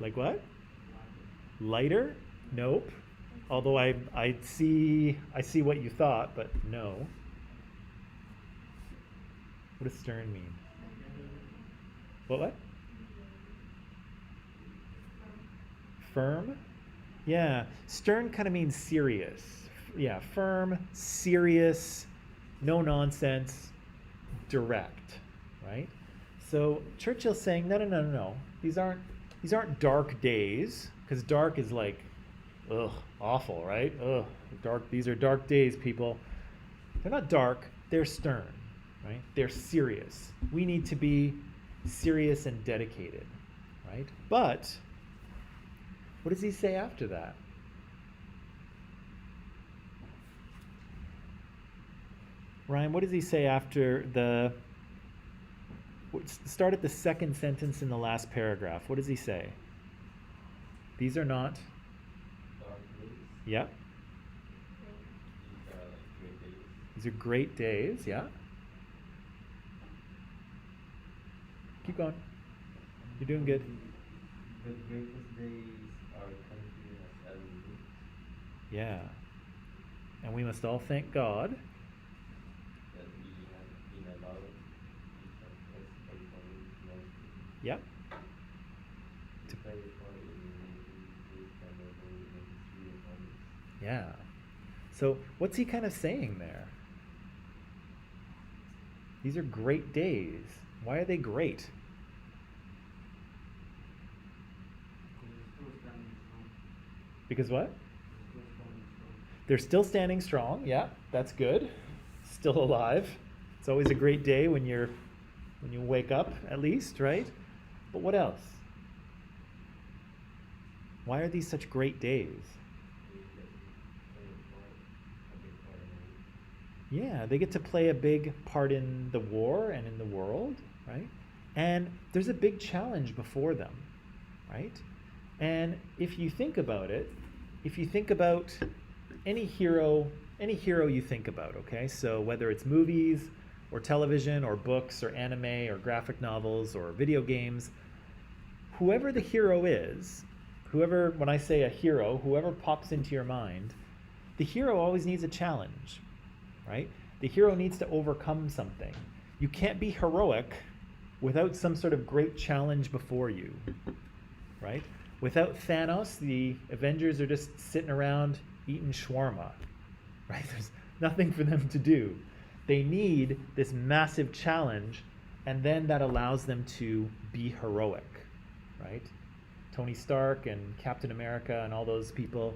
Like what? Lighter? Nope. Although I see what you thought, but no. What does stern mean? What? Firm? Yeah. Stern kind of means serious. Yeah, firm, serious, no nonsense, direct, right? So Churchill's saying, no. These aren't These aren't dark days, because dark is like, ugh, awful, right? Ugh, dark. These are dark days, people. They're not dark. They're stern, right? They're serious. We need to be serious and dedicated, right? But what does he say after that? Ryan, what does he say after the start at the second sentence in the last paragraph? What does he say? These are not. Dark days. Yep. These are great days. These are great days. Yeah. Keep going. You're doing good. The greatest days our country has ever lived. Yeah. And we must all thank God. That we have been allowed to participate in it. Yep. To play a part in this memorable history of ours. Yeah. So what's he kind of saying there? These are great days. Why are they great? Because what? They're still standing strong. Yeah, that's good. Still alive. It's always a great day when you wake up, at least, right? But what else? Why are these such great days? Yeah, they get to play a big part in the war and in the world, right? And there's a big challenge before them, right? And if you think about it, if you think about any hero you think about, okay? So whether it's movies or television or books or anime or graphic novels or video games, whoever the hero is, whoever, when I say a hero, whoever pops into your mind, the hero always needs a challenge, right? The hero needs to overcome something. You can't be heroic without some sort of great challenge before you, right? Without Thanos, the Avengers are just sitting around eating shawarma, right? There's nothing for them to do. They need this massive challenge, and then that allows them to be heroic, right? Tony Stark and Captain America and all those people,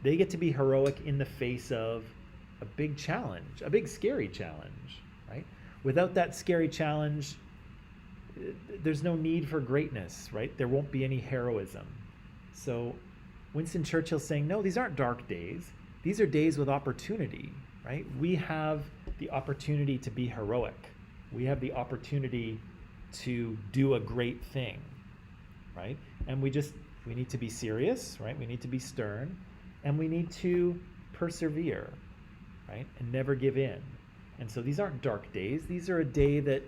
they get to be heroic in the face of a big challenge, a big scary challenge, right? Without that scary challenge, there's no need for greatness, right? There won't be any heroism. So Winston Churchill's saying, no, these aren't dark days. These are days with opportunity, right? We have the opportunity to be heroic. We have the opportunity to do a great thing, right? And we need to be serious, right? We need to be stern, and we need to persevere, right? And never give in. And so these aren't dark days. These are a day that,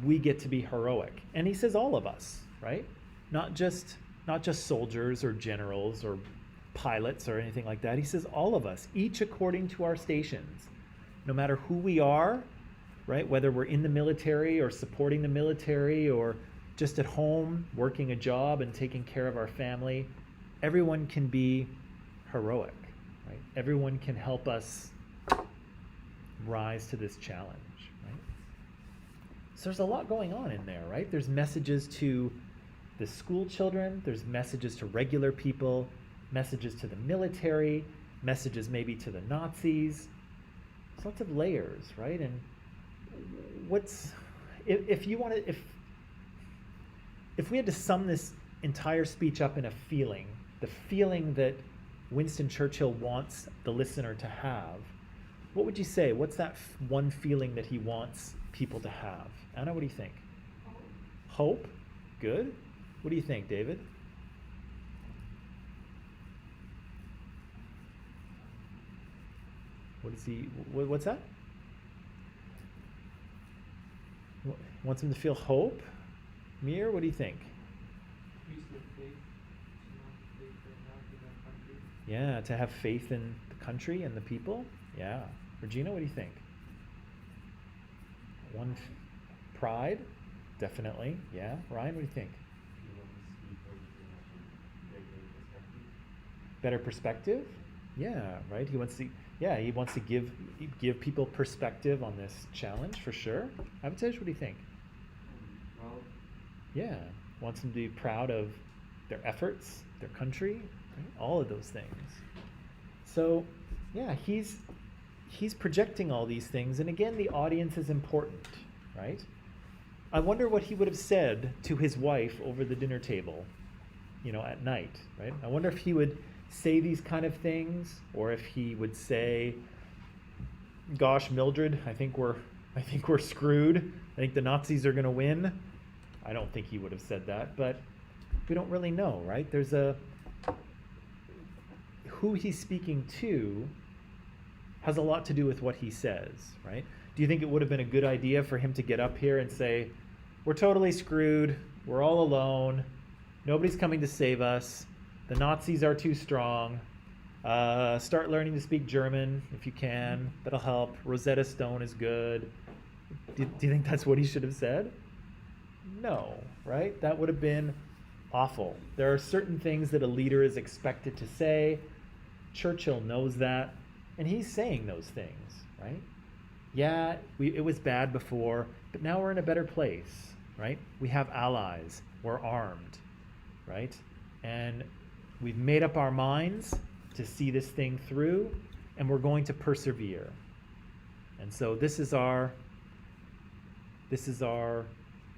we get to be heroic. And he says all of us, right? Not just soldiers or generals or pilots or anything like that. He says all of us, each according to our stations, no matter who we are, right? Whether we're in the military or supporting the military or just at home working a job and taking care of our family, everyone can be heroic, right? Everyone can help us rise to this challenge, right? So there's a lot going on in there, right? There's messages to the school children, there's messages to regular people, messages to the military, messages maybe to the Nazis. There's lots of layers, right? And if we had to sum this entire speech up in a feeling, the feeling that Winston Churchill wants the listener to have, what would you say? What's that one feeling that he wants people to have? Anna, what do you think? Hope. Good. What do you think, David? What's that? Wants him to feel hope? Mir, what do you think? Yeah, to have faith in the country and the people. Yeah. Regina, what do you think? Pride? Definitely. Yeah. Ryan, what do you think? Better perspective? Yeah, right. He wants to give people perspective on this challenge for sure. Avitesh, what do you think? Well, Yeah. wants them to be proud of their efforts, their country, right? All of those things. So, yeah, he's projecting all these things, and again, the audience is important, right? I wonder what he would have said to his wife over the dinner table, at night, right? I wonder if he would say these kind of things, or if he would say, "Gosh, Mildred, I think we're screwed. I think the Nazis are going to win." I don't think he would have said that, but we don't really know, right? Who he's speaking to has a lot to do with what he says, right? Do you think it would have been a good idea for him to get up here and say, "We're totally screwed. We're all alone. Nobody's coming to save us. The Nazis are too strong. Start learning to speak German if you can. That'll help. Rosetta Stone is good." Do you think that's what he should have said? No, right? That would have been awful. There are certain things that a leader is expected to say. Churchill knows that, and he's saying those things, right? Yeah, it was bad before, but now we're in a better place, right? We have allies. We're armed, right? And we've made up our minds to see this thing through, and we're going to persevere. And so this is our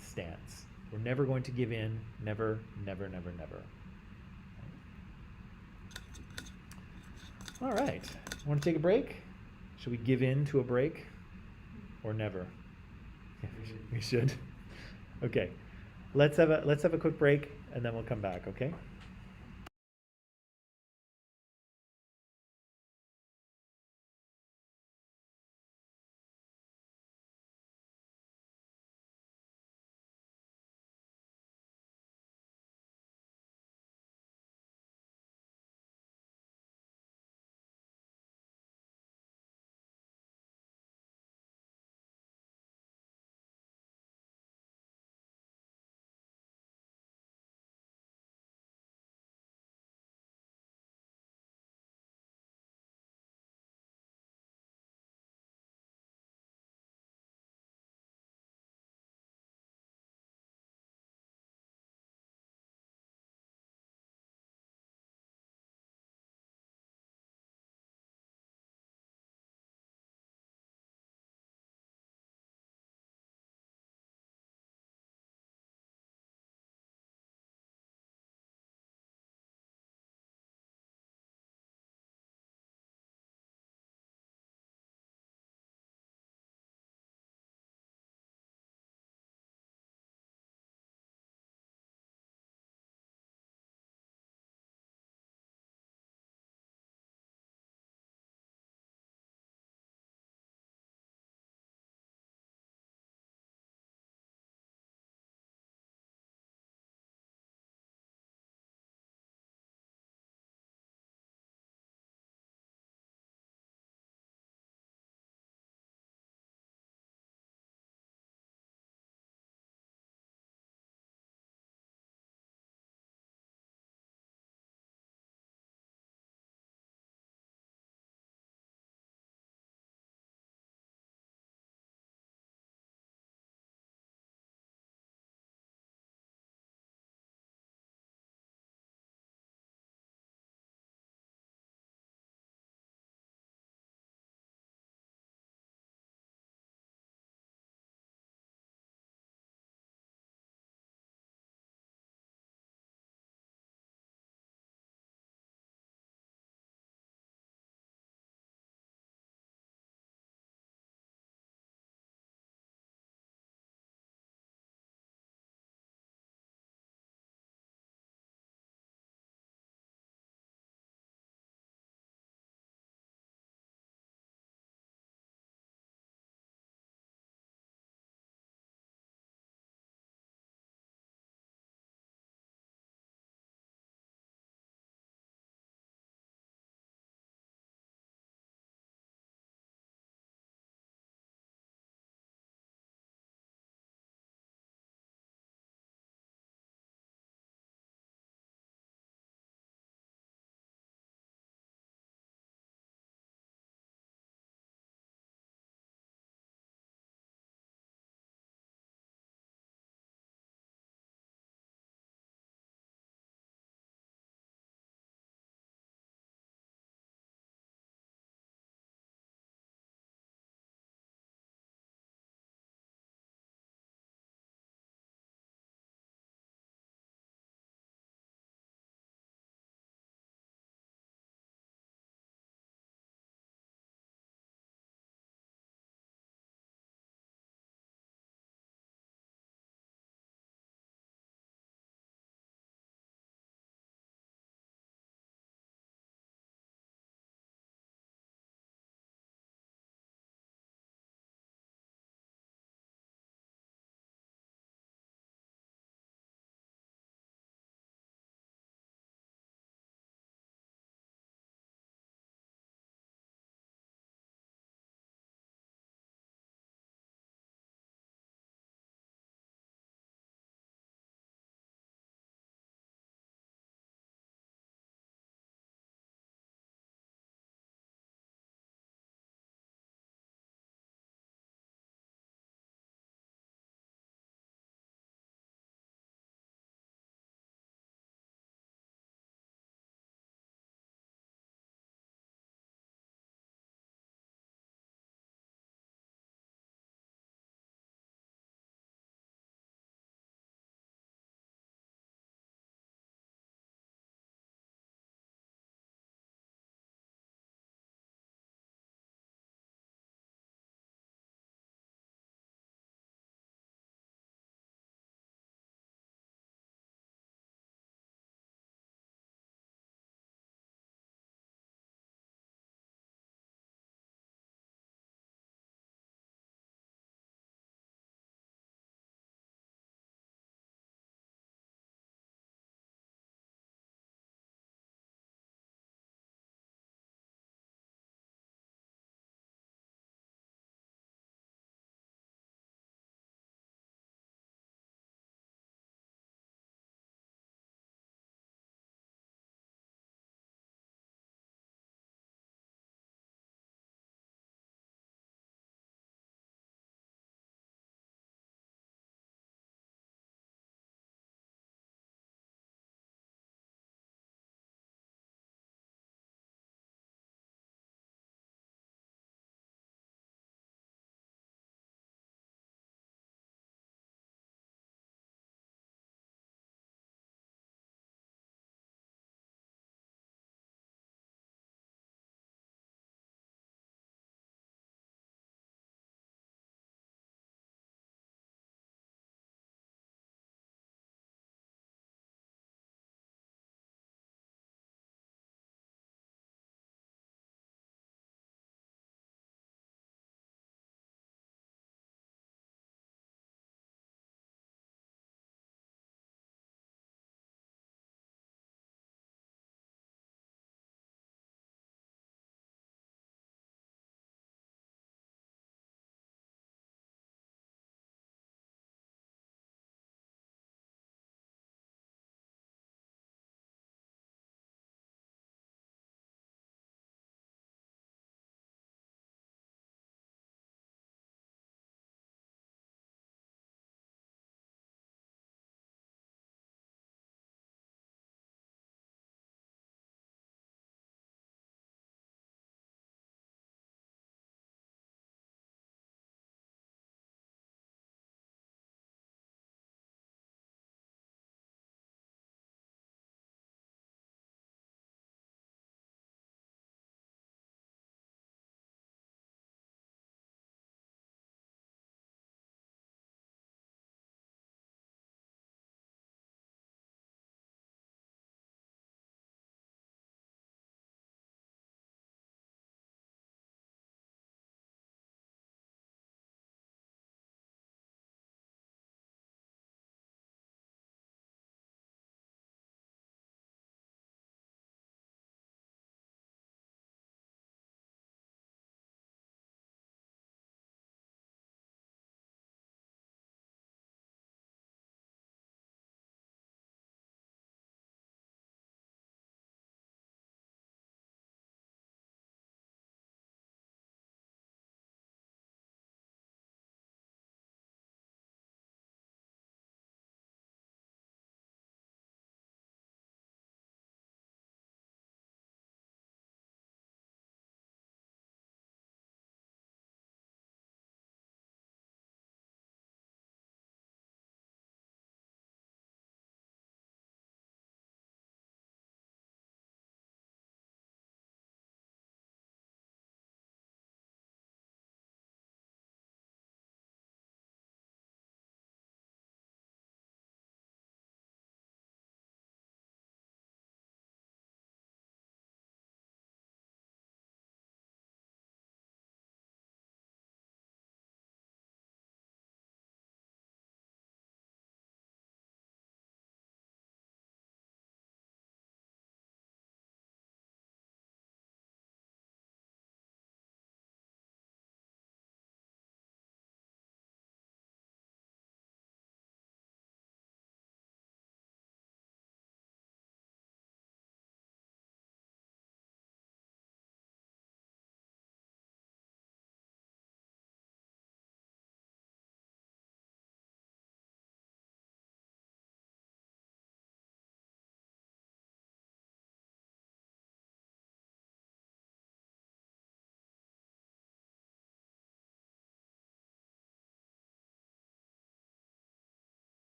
stance. We're never going to give in. Never, never, never, never. All right. Want to take a break? Should we give in to a break? Or never? Yeah, we should. Okay. Let's have a quick break, and then we'll come back, okay?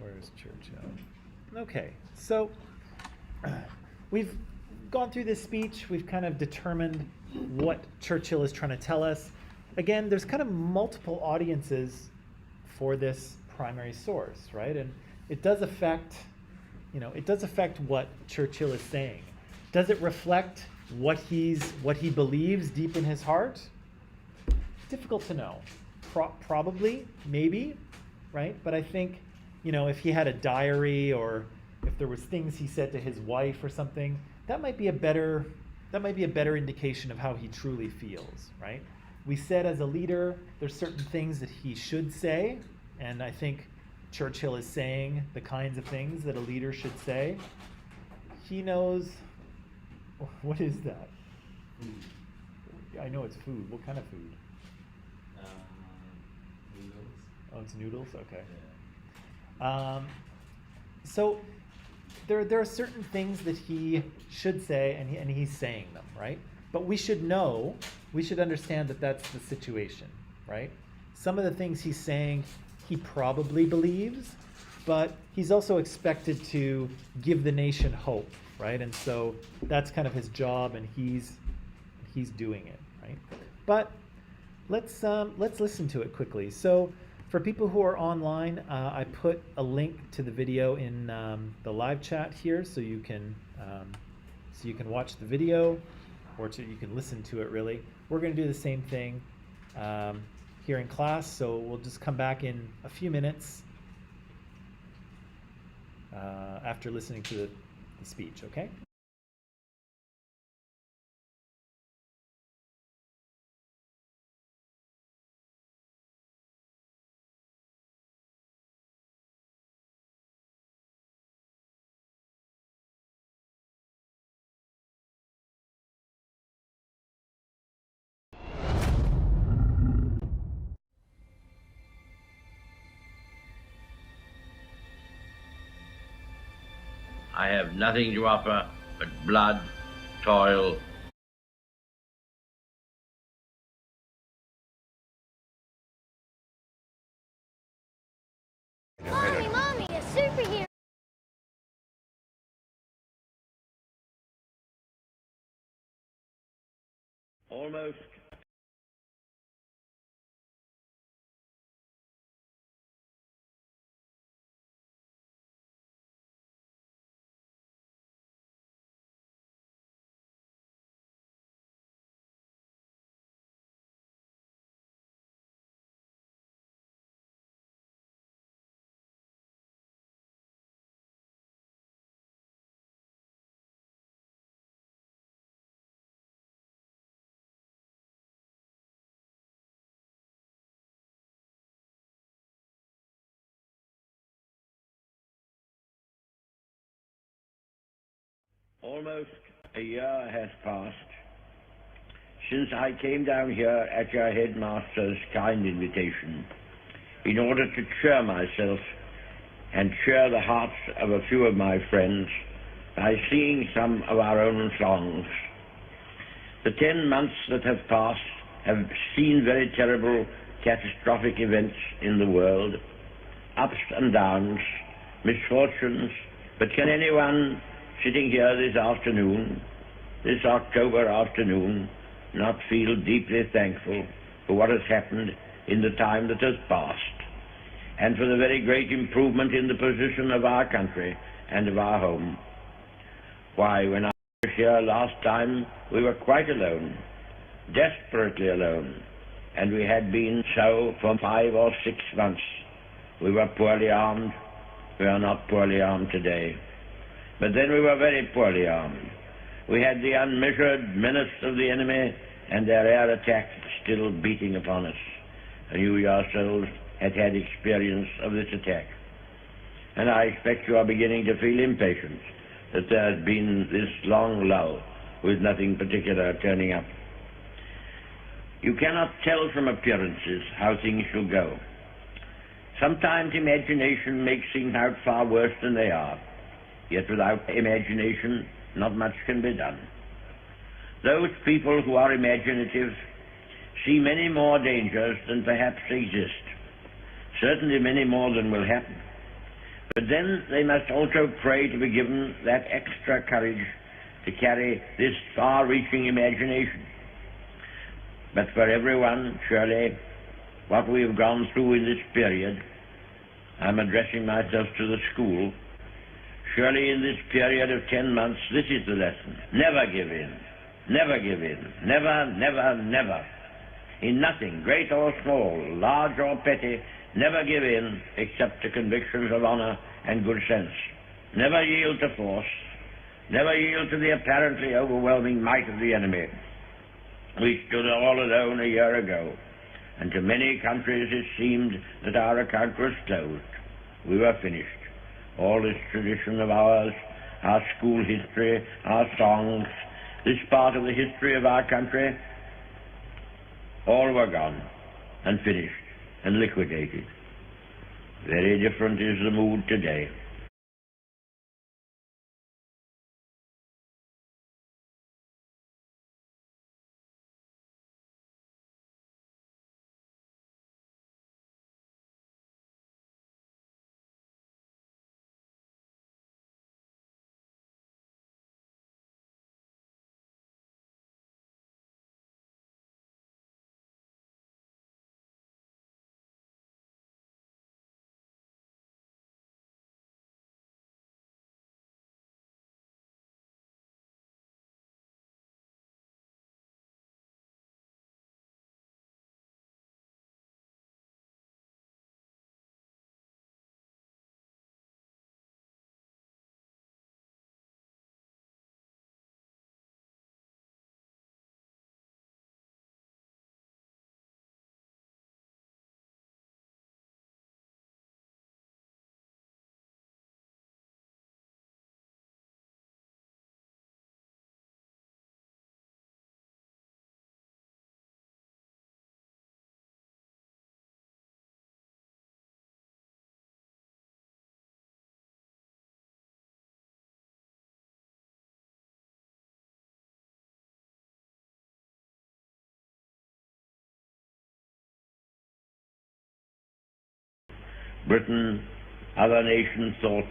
Where's Churchill? Okay, so we've gone through this speech. We've kind of determined what Churchill is trying to tell us. Again, there's kind of multiple audiences for this primary source, right? And it does affect, it does affect what Churchill is saying. Does it reflect what he believes deep in his heart? Difficult to know. Probably, maybe, right? But I think, if he had a diary or if there was things he said to his wife or something, that might be a better indication of how he truly feels, right? We said as a leader, there's certain things that he should say, and I think Churchill is saying the kinds of things that a leader should say. He knows, what is that? Food. I know it's food. What kind of food? Noodles. Oh, it's noodles? Okay. Yeah. So there are certain things that he should say, and he's saying them, right? But we should understand that that's the situation, right? Some of the things he's saying, he probably believes, but he's also expected to give the nation hope, right? And so that's kind of his job, and he's doing it, right? But let's listen to it quickly. So for people who are online, I put a link to the video in the live chat here, so you can watch the video, or you can listen to it. Really, we're going to do the same thing here in class. So we'll just come back in a few minutes after listening to the speech. Okay. I have nothing to offer but blood, toil, Mommy, a superhero! almost almost a year has passed since I came down here at your headmaster's kind invitation in order to cheer myself and cheer the hearts of a few of my friends by singing some of our own songs. The 10 months that have passed have seen very terrible, catastrophic events in the world, ups and downs, misfortunes, but can anyone sitting here this afternoon, this October afternoon, not feel deeply thankful for what has happened in the time that has passed, and for the very great improvement in the position of our country and of our home? Why, when I was here last time, we were quite alone, desperately alone, and we had been so for 5 or 6 months. We were poorly armed. We are not poorly armed today. But then we were very poorly armed. We had the unmeasured menace of the enemy and their air attack still beating upon us. And you yourselves had had experience of this attack. And I expect you are beginning to feel impatient that there has been this long lull with nothing particular turning up. You cannot tell from appearances how things shall go. Sometimes imagination makes things out far worse than they are. Yet without imagination, not much can be done. Those people who are imaginative see many more dangers than perhaps exist, certainly many more than will happen. But then they must also pray to be given that extra courage to carry this far-reaching imagination. But for everyone, surely, what we have gone through in this period, I'm addressing myself to the school, surely in this period of 10 months, this is the lesson. Never give in. Never give in. Never, never, never. In nothing, great or small, large or petty, never give in except to convictions of honor and good sense. Never yield to force. Never yield to the apparently overwhelming might of the enemy. We stood all alone a year ago, and to many countries it seemed that our account was closed. We were finished. All this tradition of ours, our school history, our songs, this part of the history of our country, all were gone and finished and liquidated. Very different is the mood today. Britain, other nations thought,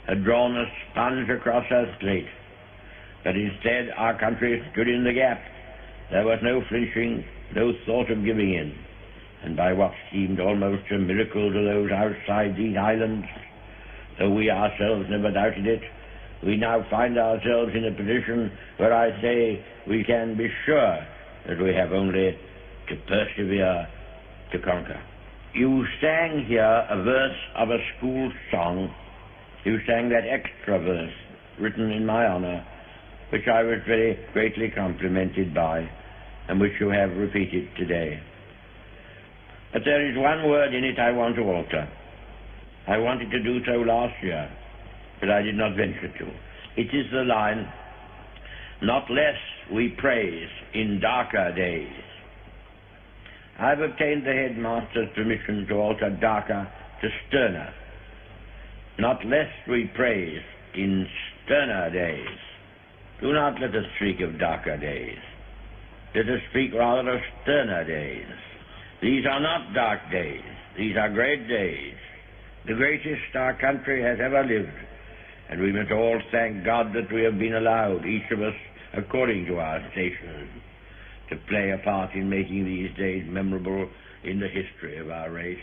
had drawn a sponge across her slate. But instead, our country stood in the gap. There was no flinching, no thought of giving in. And by what seemed almost a miracle to those outside these islands, though we ourselves never doubted it, we now find ourselves in a position where I say we can be sure that we have only to persevere to conquer. You sang here a verse of a school song. You sang that extra verse written in my honor, which I was very greatly complimented by, and which you have repeated today. But there is one word in it I want to alter. I wanted to do so last year, but I did not venture to. It is the line, "Not less we praise in darker days." I've obtained the headmaster's permission to alter darker to sterner. Not less we praise in sterner days. Do not let us speak of darker days. Let us speak rather of sterner days. These are not dark days. These are great days. The greatest our country has ever lived. And we must all thank God that we have been allowed, each of us according to our stations, to play a part in making these days memorable in the history of our race.